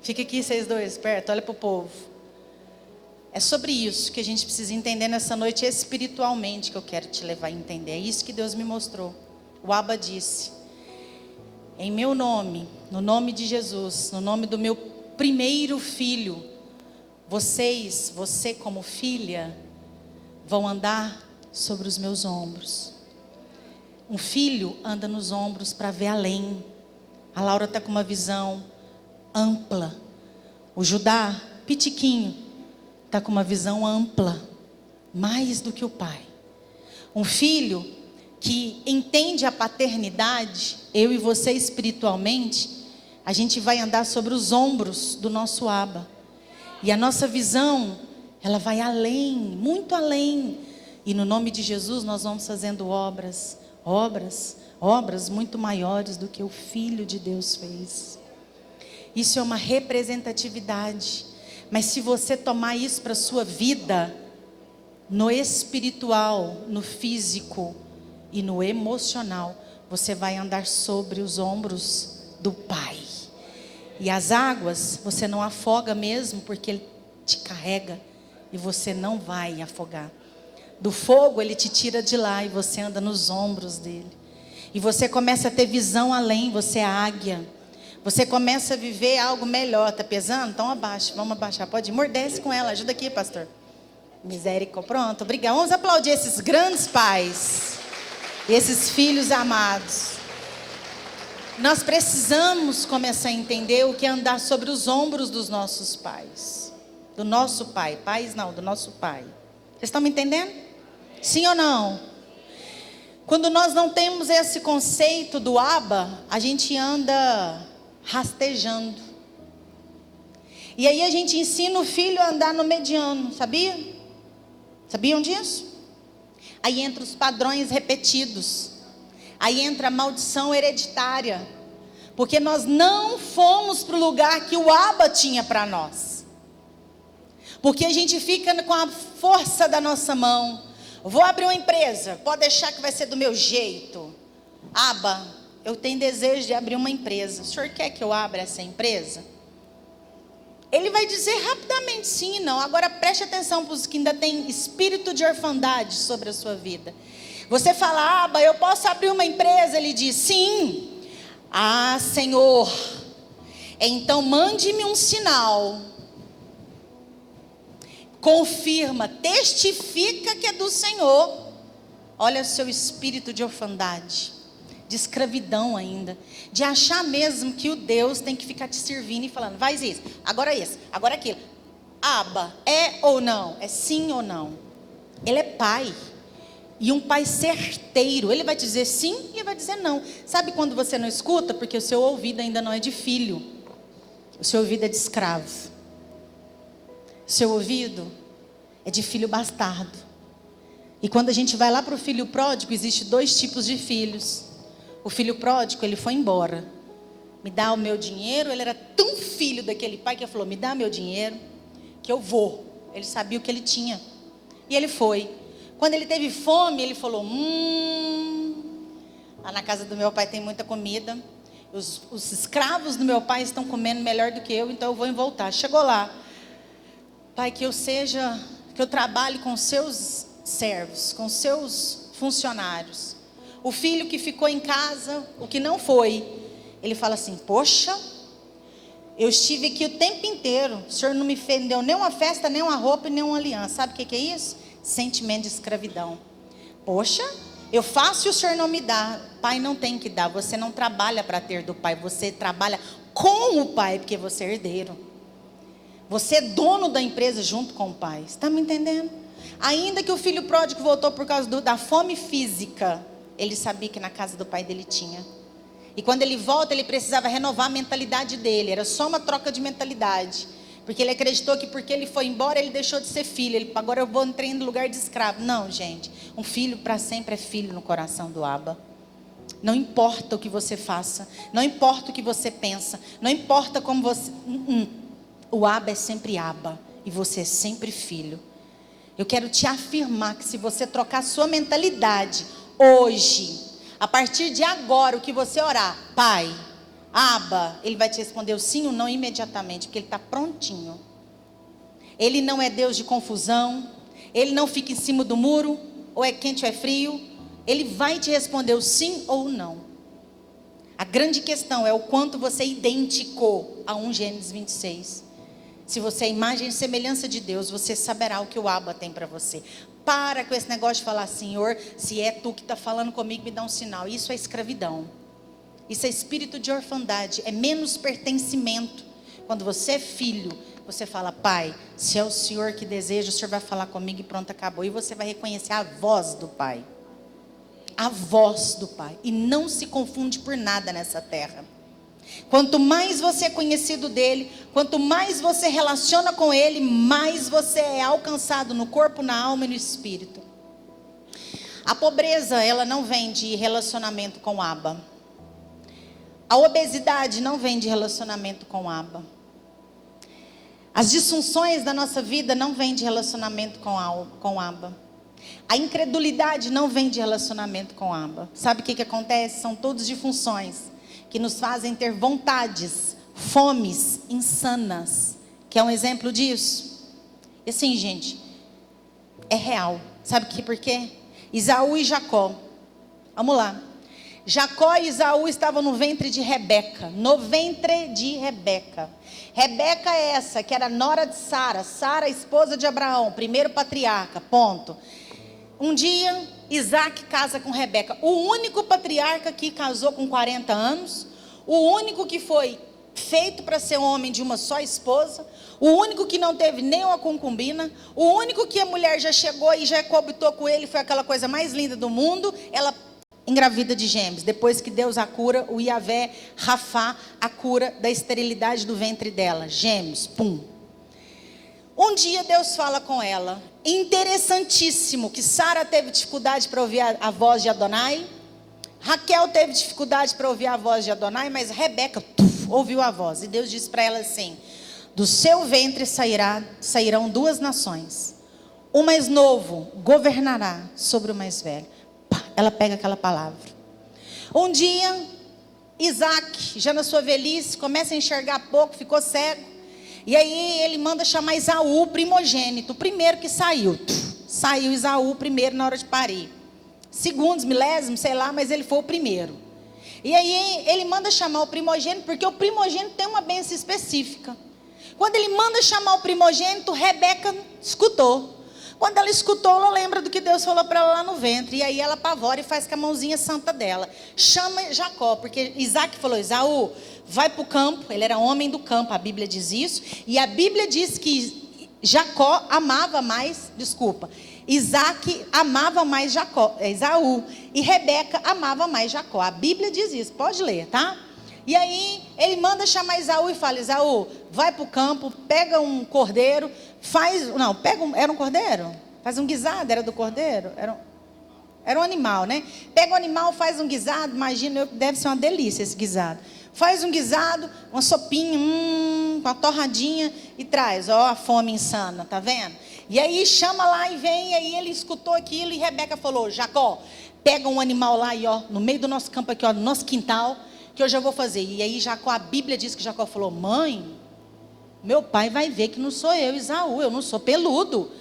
Fica aqui, vocês dois, perto. Olha pro povo. É sobre isso que a gente precisa entender nessa noite espiritualmente, que eu quero te levar a entender. É isso que Deus me mostrou. O Abba disse: em meu nome, no nome de Jesus, no nome do meu primeiro filho, você como filha, vão andar sobre os meus ombros. Um filho anda nos ombros para ver além. A Laura está com uma visão ampla. O Judá, pitiquinho, está com uma visão ampla, mais do que o pai. Um filho que entende a paternidade, eu e você espiritualmente, a gente vai andar sobre os ombros do nosso Abba. E a nossa visão, ela vai além, muito além. E no nome de Jesus nós vamos fazendo obras muito maiores do que o Filho de Deus fez. Isso é uma representatividade. Mas se você tomar isso para a sua vida, no espiritual, no físico e no emocional, você vai andar sobre os ombros do Pai. E as águas, você não afoga mesmo, porque Ele te carrega e você não vai afogar. Do fogo, Ele te tira de lá e você anda nos ombros dEle. E você começa a ter visão além, você é águia. Você começa a viver algo melhor. Tá pesando? Então abaixa, vamos abaixar. Pode ir, amordece com ela, ajuda aqui, pastor. Misericórdia, pronto, obrigado. Vamos aplaudir esses grandes pais, esses filhos amados. Nós precisamos começar a entender o que é andar sobre os ombros dos nossos pais. Do nosso pai, pais não, do nosso pai. Vocês estão me entendendo? Sim ou não? Quando nós não temos esse conceito do Abba, a gente anda rastejando. E aí a gente ensina o filho a andar no mediano, sabia? Sabiam disso? Aí entra os padrões repetidos. Aí entra a maldição hereditária. Porque nós não fomos para o lugar que o Abba tinha para nós. Porque a gente fica com a força da nossa mão. Vou abrir uma empresa, pode deixar que vai ser do meu jeito. Abba, eu tenho desejo de abrir uma empresa. O senhor quer que eu abra essa empresa? Ele vai dizer rapidamente sim e não. Agora preste atenção para os que ainda têm espírito de orfandade sobre a sua vida. Você fala: Abba, eu posso abrir uma empresa? Ele diz sim. Ah, Senhor, então mande-me um sinal. Confirma, testifica que é do Senhor. Olha o seu espírito de orfandade, de escravidão ainda, de achar mesmo que o Deus tem que ficar te servindo e falando: faz isso, agora aquilo. Abba, é ou não? É sim ou não? Ele é pai, e um pai certeiro. Ele vai dizer sim e vai dizer não. Sabe quando você não escuta? Porque o seu ouvido ainda não é de filho, o seu ouvido é de escravo. Seu ouvido é de filho bastardo. E quando a gente vai lá para o filho pródigo, existe 2 tipos de filhos. O filho pródigo, ele foi embora. Me dá o meu dinheiro. Ele era tão filho daquele pai que ele falou: me dá meu dinheiro, que eu vou. Ele sabia o que ele tinha. E ele foi. Quando ele teve fome, ele falou: lá na casa do meu pai tem muita comida. Os escravos do meu pai estão comendo melhor do que eu, então eu vou voltar. Chegou lá: Pai, que eu trabalhe com seus servos, com seus funcionários. O filho que ficou em casa, o que não foi, ele fala assim: poxa, eu estive aqui o tempo inteiro, o senhor não me deu nem uma festa, nem uma roupa, nem uma aliança. Sabe o que é isso? Sentimento de escravidão. Poxa, eu faço e o senhor não me dá. Pai não tem que dar, você não trabalha para ter do pai, você trabalha com o pai, porque você é herdeiro. Você é dono da empresa junto com o pai. Você está me entendendo? Ainda que o filho pródigo voltou por causa da fome física, ele sabia que na casa do pai dele tinha. E quando ele volta, ele precisava renovar a mentalidade dele. Era só uma troca de mentalidade. Porque ele acreditou que porque ele foi embora, ele deixou de ser filho. Ele, agora eu vou entrar no lugar de escravo. Não, gente. Um filho para sempre é filho no coração do Abba. Não importa o que você faça. Não importa o que você pensa. Não importa como você... O Abba é sempre Abba. E você é sempre filho. Eu quero te afirmar que se você trocar a sua mentalidade hoje, a partir de agora, o que você orar, Pai, Abba, ele vai te responder o sim ou não imediatamente, porque ele está prontinho. Ele não é Deus de confusão, ele não fica em cima do muro, ou é quente ou é frio, ele vai te responder o sim ou não. A grande questão é o quanto você identificou a 1 Gênesis 26. Se você é imagem e semelhança de Deus, você saberá o que o Abba tem para você. Para com esse negócio de falar, Senhor, se é tu que está falando comigo, me dá um sinal. Isso é escravidão. Isso é espírito de orfandade. É menos pertencimento. Quando você é filho, você fala, Pai, se é o Senhor que deseja, o Senhor vai falar comigo e pronto, acabou. E você vai reconhecer a voz do Pai. A voz do Pai. E não se confunde por nada nessa terra. Quanto mais você é conhecido dele, quanto mais você relaciona com ele, mais você é alcançado no corpo, na alma e no espírito. A pobreza, ela não vem de relacionamento com o Abba. A obesidade não vem de relacionamento com o Abba. As disfunções da nossa vida não vêm de relacionamento com o Abba. A incredulidade não vem de relacionamento com o Abba. Sabe o que acontece? São todas disfunções que nos fazem ter vontades, fomes insanas. Que é um exemplo disso? E assim, gente, é real. Sabe por quê? Esaú e Jacó. Vamos lá. Jacó e Esaú estavam no ventre de Rebeca. No ventre de Rebeca. Rebeca é essa, que era nora de Sara. Sara, esposa de Abraão, primeiro patriarca, ponto. Um dia, Isaac casa com Rebeca. O único patriarca que casou com 40 anos. O único que foi feito para ser homem de uma só esposa. O único que não teve nem uma concubina. O único que a mulher já chegou e já coabitou com ele. Foi aquela coisa mais linda do mundo. Ela engravida de gêmeos. Depois que Deus a cura, o Yavé Rafá a cura da esterilidade do ventre dela. Gêmeos, pum. Um dia Deus fala com ela. Interessantíssimo que Sara teve dificuldade para ouvir a voz de Adonai. Raquel teve dificuldade para ouvir a voz de Adonai, mas Rebeca ouviu a voz. E Deus disse para ela assim: do seu ventre sairão 2 nações. O mais novo governará sobre o mais velho. Pá, ela pega aquela palavra. Um dia, Isaac, já na sua velhice, começa a enxergar pouco, ficou cego. E aí ele manda chamar Esaú, primogênito, o primeiro que saiu. Saiu Esaú primeiro na hora de parir. Segundos, milésimos, sei lá, mas ele foi o primeiro. E aí ele manda chamar o primogênito, porque o primogênito tem uma bênção específica. Quando ele manda chamar o primogênito, Rebeca escutou. Quando ela escutou, ela lembra do que Deus falou para ela lá no ventre. E aí ela apavora e faz com a mãozinha santa dela. Chama Jacó, porque Isaac falou: Esaú, vai para o campo. Ele era homem do campo, a Bíblia diz isso. E a Bíblia diz que Jacó amava mais, Isaac amava mais Esaú. E Rebeca amava mais Jacó. A Bíblia diz isso, pode ler, tá? E aí ele manda chamar Esaú e fala: Esaú, vai para o campo, pega um cordeiro, era um cordeiro? Faz um guisado, era do cordeiro? Era um animal, né? Pega o animal, faz um guisado, imagina, deve ser uma delícia esse guisado. Faz um guisado, uma sopinha, uma torradinha e traz, ó, a fome insana, tá vendo? E aí chama lá e vem, e aí ele escutou aquilo e Rebeca falou: Jacó, pega um animal lá e ó, no meio do nosso campo aqui, ó, no nosso quintal, que eu já vou fazer. E aí Jacó, a Bíblia diz que Jacó falou: mãe, meu pai vai ver que não sou eu, Esaú, eu não sou peludo.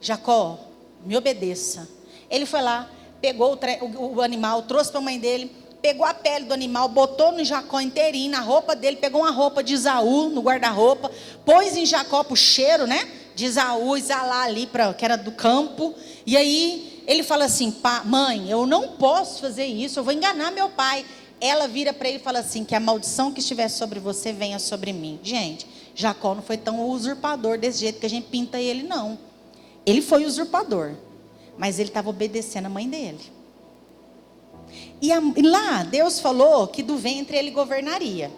Jacó, me obedeça. Ele foi lá, pegou o animal, trouxe para a mãe dele, pegou a pele do animal, botou no Jacó inteirinho, na roupa dele, pegou uma roupa de Esaú no guarda-roupa, pôs em Jacó para o cheiro, né? De Esaú, exalar ali, que era do campo. E aí ele fala assim: mãe, eu não posso fazer isso, eu vou enganar meu pai. ela vira para ele e fala assim, que a maldição que estiver sobre você venha sobre mim. Gente, Jacó não foi tão usurpador desse jeito que a gente pinta ele, não. Ele foi usurpador, mas ele estava obedecendo a mãe dele. E lá, Deus falou que do ventre ele governaria.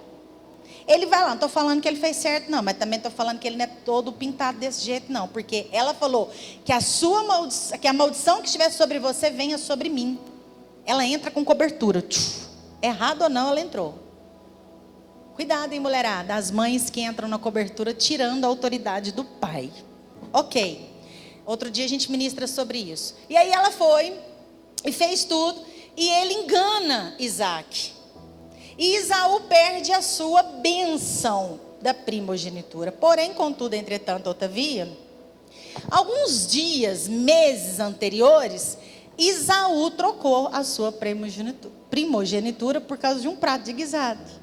Ele vai lá, não estou falando que ele fez certo não, mas também estou falando que ele não é todo pintado desse jeito não. Porque ela falou que que a maldição que estiver sobre você venha sobre mim. Ela entra com cobertura. Errado ou não, ela entrou. Cuidado, hein, mulherada, as mães que entram na cobertura tirando a autoridade do pai. Ok, outro dia a gente ministra sobre isso. E aí ela foi e fez tudo, e ele engana Isaac. E Esaú perde a sua bênção da primogenitura. Porém, contudo, entretanto, todavia, alguns dias, meses anteriores, Esaú trocou a sua primogenitura por causa de um prato de guisado.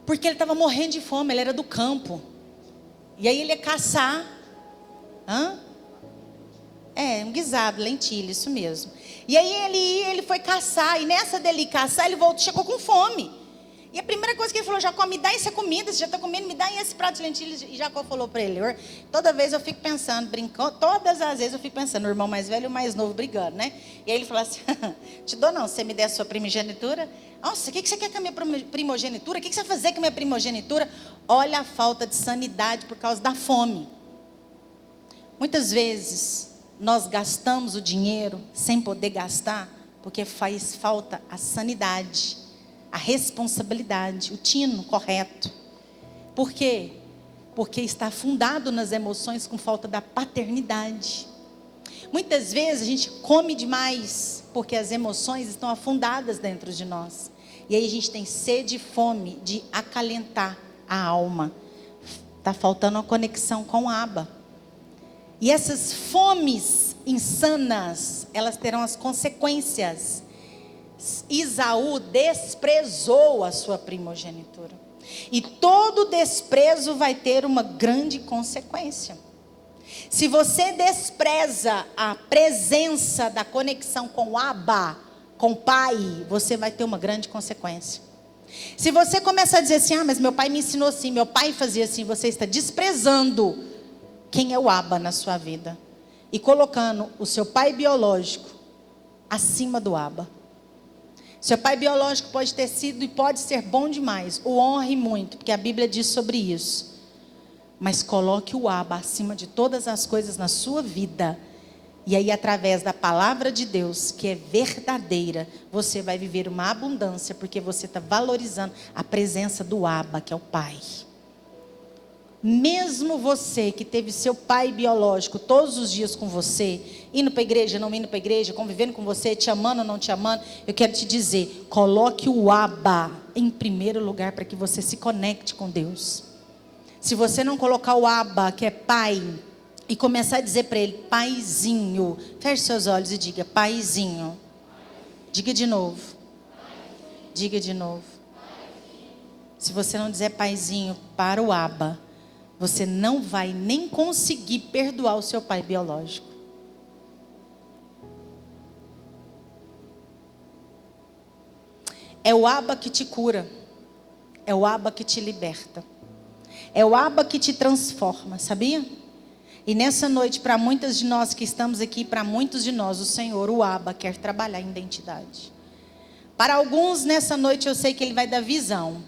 Porque ele estava morrendo de fome, ele era do campo. E aí ele ia caçar. Um guisado, lentilha, isso mesmo. E aí ele foi caçar, e nessa dele caçar, ele chegou com fome. E a primeira coisa que ele falou, Jacó, me dá essa comida, você já está comendo, me dá esse prato de lentilhas. E Jacó falou para ele, toda vez eu fico pensando, brincando, todas as vezes eu fico pensando, o irmão mais velho e o mais novo brigando, né? E aí ele falou assim, te dou não, você me der a sua primogenitura. Nossa, o que você quer com a minha primogenitura? O que você vai fazer com a minha primogenitura? Olha a falta de sanidade por causa da fome. Muitas vezes nós gastamos o dinheiro sem poder gastar, porque faz falta a sanidade, a responsabilidade, o tino correto. Por quê? Porque está fundado nas emoções com falta da paternidade. Muitas vezes a gente come demais, porque as emoções estão afundadas dentro de nós. E aí a gente tem sede e fome de acalentar a alma. Está faltando uma conexão com o Abba. E essas fomes insanas, elas terão as consequências. Esaú desprezou a sua primogenitura. E todo desprezo vai ter uma grande consequência. Se você despreza a presença da conexão com o Abba, com o Pai, você vai ter uma grande consequência. Se você começar a dizer assim, mas meu pai me ensinou assim, meu pai fazia assim, você está desprezando quem é o Abba na sua vida e colocando o seu pai biológico acima do Abba. Seu pai biológico pode ter sido e pode ser bom demais, o honre muito, porque a Bíblia diz sobre isso. Mas coloque o Abba acima de todas as coisas na sua vida. E aí, através da palavra de Deus, que é verdadeira, você vai viver uma abundância, porque você está valorizando a presença do Abba, que é o Pai. Mesmo você que teve seu pai biológico todos os dias com você, indo para a igreja, não indo para a igreja, convivendo com você, te amando ou não te amando, eu quero te dizer, coloque o Abba em primeiro lugar para que você se conecte com Deus. Se você não colocar o Abba, que é pai, e começar a dizer para ele, paizinho, feche seus olhos e diga, paizinho. Diga de novo. Diga de novo. Se você não dizer paizinho para o Abba, você não vai nem conseguir perdoar o seu pai biológico. É o Abba que te cura. É o Abba que te liberta. É o Abba que te transforma, sabia? E nessa noite, para muitas de nós que estamos aqui, para muitos de nós, o Senhor, o Abba, quer trabalhar em identidade. Para alguns, nessa noite, eu sei que Ele vai dar visão.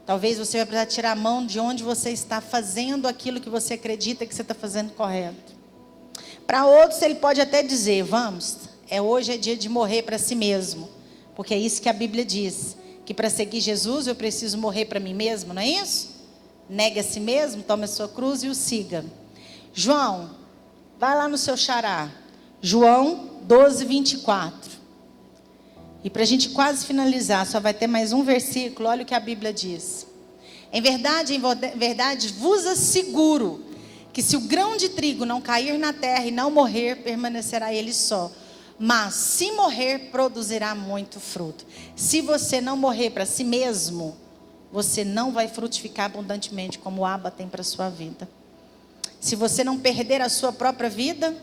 Talvez você vai precisar tirar a mão de onde você está fazendo aquilo que você acredita que você está fazendo correto. Para outros, Ele pode até dizer, vamos, hoje é dia de morrer para si mesmo. Porque é isso que a Bíblia diz. Que para seguir Jesus, eu preciso morrer para mim mesmo, não é isso? Negue a si mesmo, tome a sua cruz e o siga. João, vai lá no seu xará. João 12, 24. E para a gente quase finalizar, só vai ter mais um versículo, olha o que a Bíblia diz. Em verdade, vos asseguro, que se o grão de trigo não cair na terra e não morrer, permanecerá ele só. Mas se morrer, produzirá muito fruto. Se você não morrer para si mesmo, você não vai frutificar abundantemente, como o Abba tem para a sua vida. Se você não perder a sua própria vida,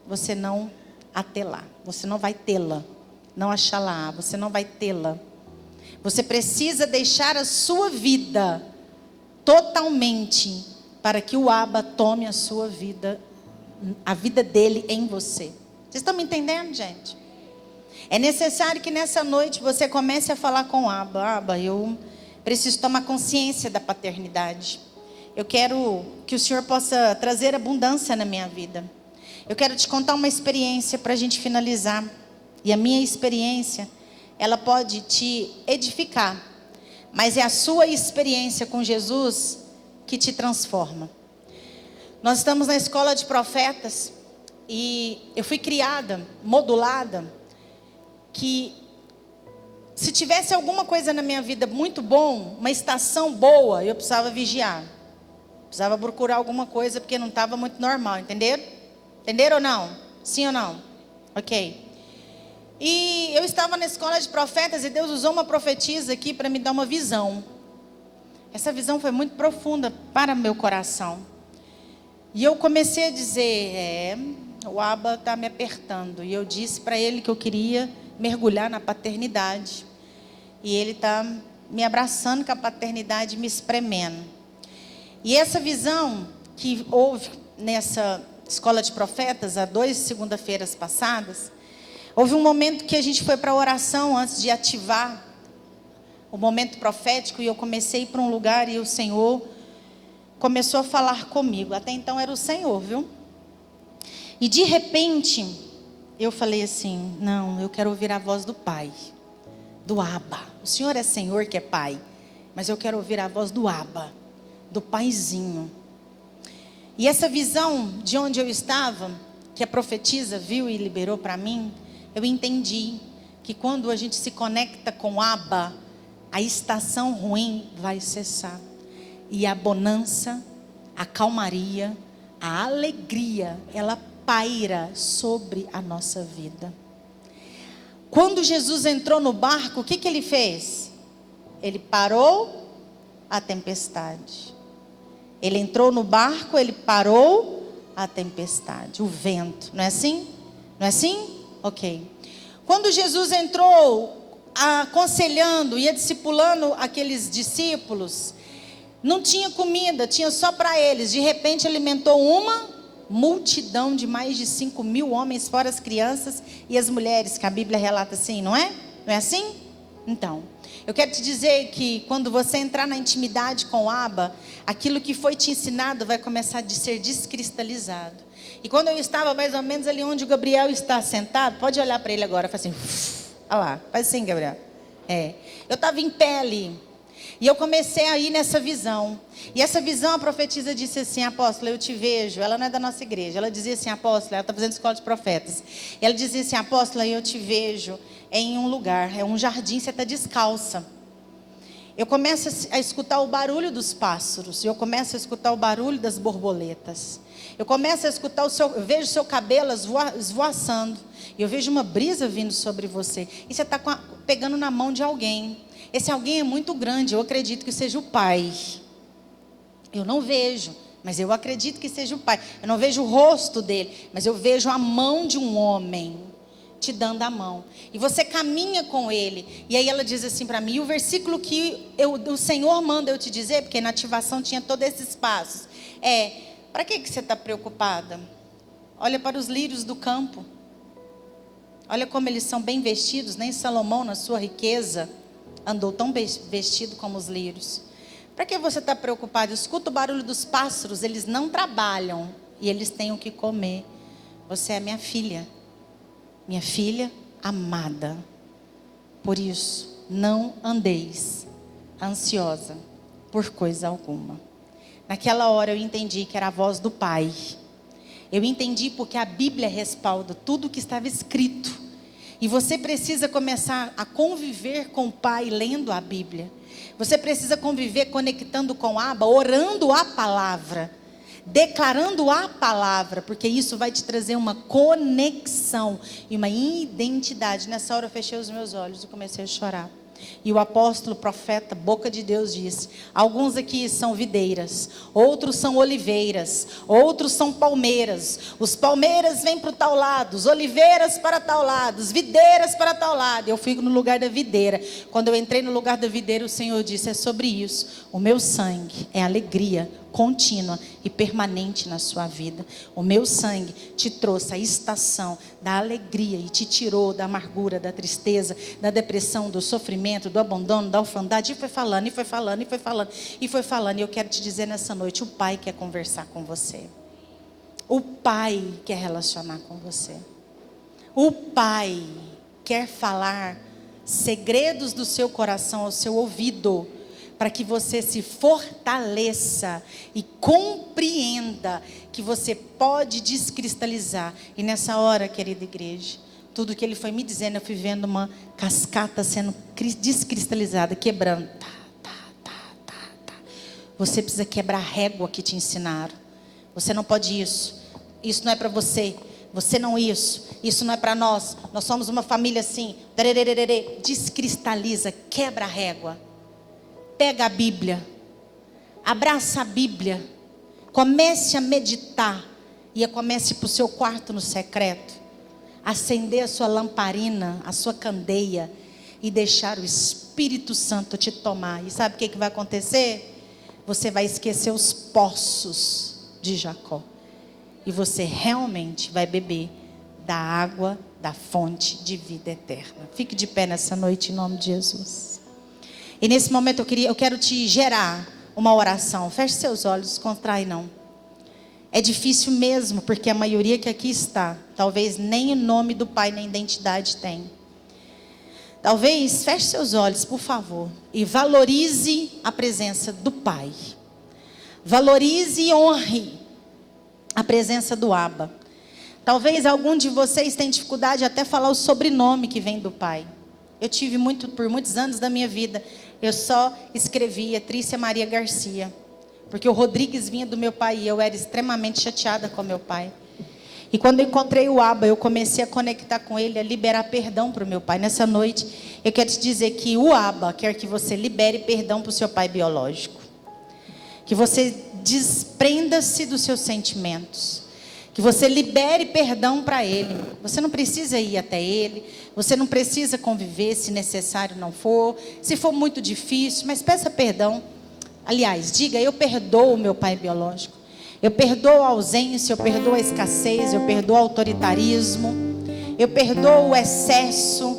você não a terá, você não vai tê-la. não achá-la, você não vai tê-la. Você precisa deixar a sua vida totalmente para que o Abba tome a sua vida, a vida dele em você. Vocês estão me entendendo, gente? É necessário que nessa noite você comece a falar com o Abba. Abba, eu preciso tomar consciência da paternidade. Eu quero que o Senhor possa trazer abundância na minha vida. Eu quero te contar uma experiência para a gente finalizar. E a minha experiência, ela pode te edificar. Mas é a sua experiência com Jesus que te transforma. Nós estamos na escola de profetas. E eu fui criada, modulada, que se tivesse alguma coisa na minha vida muito bom, uma estação boa, eu precisava vigiar. Precisava procurar alguma coisa porque não estava muito normal, entenderam? Entenderam ou não? Sim ou não? Ok. E eu estava na escola de profetas e Deus usou uma profetisa aqui para me dar uma visão. Essa visão foi muito profunda para meu coração. E eu comecei a dizer, o Abba está me apertando. E eu disse para ele que eu queria mergulhar na paternidade. E ele está me abraçando com a paternidade, me espremendo. E essa visão que houve nessa escola de profetas, há 2 segunda-feiras passadas, houve um momento que a gente foi para a oração antes de ativar o momento profético. E eu comecei a ir para um lugar e o Senhor começou a falar comigo. Até então era o Senhor, viu? E de repente, eu falei assim, não, eu quero ouvir a voz do Pai, do Abba. O Senhor é Senhor que é Pai, mas eu quero ouvir a voz do Abba, do Paizinho. E essa visão de onde eu estava, que a profetisa viu e liberou para mim, eu entendi que quando a gente se conecta com Abba, a estação ruim vai cessar. E a bonança, a calmaria, a alegria, ela paira sobre a nossa vida. Quando Jesus entrou no barco, o que ele fez? Ele parou a tempestade. Ele entrou no barco, ele parou a tempestade, o vento. Não é assim? Não é assim? Ok. Quando Jesus entrou aconselhando, ia discipulando aqueles discípulos, não tinha comida, tinha só para eles. De repente alimentou uma multidão de mais de 5.000 homens, fora as crianças e as mulheres, que a Bíblia relata assim, não é? Não é assim? Então, eu quero te dizer que quando você entrar na intimidade com o Abba, aquilo que foi te ensinado vai começar a ser descristalizado. E quando eu estava mais ou menos ali onde o Gabriel está sentado, pode olhar para ele agora, faz assim, olha lá, faz assim, Gabriel. Eu estava em pé ali. E eu comecei a ir nessa visão. E essa visão, a profetisa disse assim, apóstola, eu te vejo. Ela não é da nossa igreja. Ela dizia assim, apóstola, ela está fazendo escola de profetas. Ela dizia assim, apóstola, eu te vejo em um lugar, é um jardim, você está descalça. Eu começo a escutar o barulho dos pássaros. Eu começo a escutar o barulho das borboletas. Eu começo a escutar eu vejo seu cabelo esvoaçando. E eu vejo uma brisa vindo sobre você. E você está pegando na mão de alguém. Esse alguém é muito grande, eu acredito que seja o Pai. Eu não vejo, mas eu acredito que seja o Pai. Eu não vejo o rosto dele, mas eu vejo a mão de um homem te dando a mão. E você caminha com ele. E aí ela diz assim para mim, e o versículo que o Senhor manda eu te dizer, porque na ativação tinha todos esses passos, para que você está preocupada? Olha para os lírios do campo. Olha como eles são bem vestidos, nem Salomão na sua riqueza andou tão vestido como os lírios. Para que você está preocupado? Escuta o barulho dos pássaros, eles não trabalham e eles têm o que comer. Você é minha filha amada. Por isso, não andeis ansiosa por coisa alguma. Naquela hora eu entendi que era a voz do Pai. Eu entendi porque a Bíblia respalda tudo o que estava escrito. E você precisa começar a conviver com o Pai lendo a Bíblia. Você precisa conviver conectando com o Abba, orando a palavra, declarando a palavra, porque isso vai te trazer uma conexão e uma identidade. Nessa hora eu fechei os meus olhos e comecei a chorar. E o apóstolo, profeta, boca de Deus disse: alguns aqui são videiras, outros são oliveiras, outros são palmeiras. Os palmeiras vêm para o tal lado, os oliveiras para tal lado, os videiras para tal lado. Eu fui no lugar da videira. Quando eu entrei no lugar da videira, o Senhor disse: é sobre isso. O meu sangue é alegria contínua e permanente na sua vida. O meu sangue te trouxe a estação da alegria e te tirou da amargura, da tristeza, da depressão, do sofrimento, do abandono, da orfandade. E foi falando, e foi falando, e foi falando, e foi falando. E eu quero te dizer nessa noite: o Pai quer conversar com você. O Pai quer relacionar com você. O Pai quer falar segredos do seu coração ao seu ouvido, para que você se fortaleça e compreenda que você pode descristalizar. E nessa hora, querida igreja, tudo que Ele foi me dizendo, eu fui vendo uma cascata sendo descristalizada, quebrando. Tá. Você precisa quebrar a régua que te ensinaram. Você não pode isso. Isso não é para você. Você não isso. Isso não é para nós. Nós somos uma família assim. Descristaliza, quebra a régua. Pega a Bíblia, abraça a Bíblia, comece a meditar e comece para o seu quarto no secreto, acender a sua lamparina, a sua candeia e deixar o Espírito Santo te tomar. E sabe o que vai acontecer? Você vai esquecer os poços de Jacó e você realmente vai beber da água da fonte de vida eterna. Fique de pé nessa noite em nome de Jesus. E nesse momento eu quero te gerar uma oração. Feche seus olhos, contrai não. É difícil mesmo, porque a maioria que aqui está, talvez nem o nome do Pai nem identidade tem. Talvez, feche seus olhos, por favor, e valorize a presença do Pai. Valorize e honre a presença do Abba. Talvez algum de vocês tenha dificuldade até falar o sobrenome que vem do Pai. Eu tive por muitos anos da minha vida, eu só escrevia Trícia Maria Garcia, porque o Rodrigues vinha do meu pai e eu era extremamente chateada com meu pai. E quando eu encontrei o Abba, eu comecei a conectar com ele, a liberar perdão para o meu pai. Nessa noite, eu quero te dizer que o Abba quer que você libere perdão para o seu pai biológico. Que você desprenda-se dos seus sentimentos. Que você libere perdão para ele. Você não precisa ir até ele. Você não precisa conviver, se necessário não for. Se for muito difícil, mas peça perdão. Aliás, diga: eu perdoo o meu pai biológico. Eu perdoo a ausência, eu perdoo a escassez, eu perdoo o autoritarismo. Eu perdoo o excesso.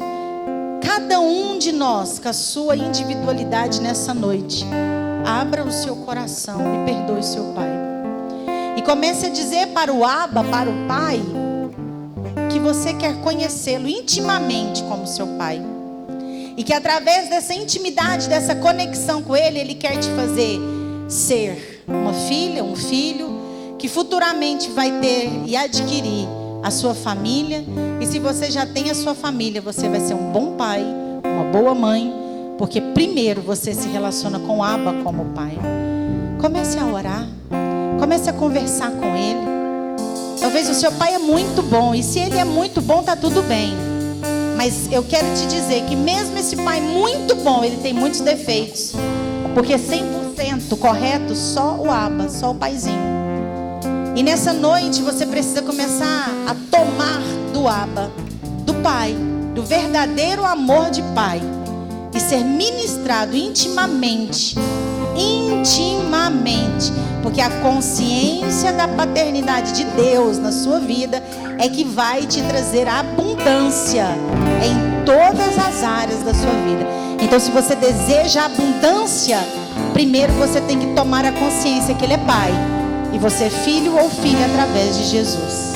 Cada um de nós, com a sua individualidade nessa noite, abra o seu coração e perdoe o seu pai. E comece a dizer para o Abba, para o Pai, que você quer conhecê-lo intimamente como seu Pai. E que através dessa intimidade, dessa conexão com Ele, Ele quer te fazer ser uma filha, um filho, que futuramente vai ter e adquirir a sua família. E se você já tem a sua família, você vai ser um bom pai, uma boa mãe, porque primeiro você se relaciona com o Abba como Pai. Comece a orar. Comece a conversar com Ele. Talvez o seu pai é muito bom. E se ele é muito bom, está tudo bem. Mas eu quero te dizer que mesmo esse pai muito bom, ele tem muitos defeitos. Porque 100% correto, só o Abba, só o paizinho. E nessa noite você precisa começar a tomar do Abba, do Pai, do verdadeiro amor de Pai. E ser ministrado intimamente. Porque a consciência da paternidade de Deus na sua vida é que vai te trazer abundância em todas as áreas da sua vida. Então, se você deseja abundância, primeiro você tem que tomar a consciência que Ele é Pai e você é filho ou filha através de Jesus.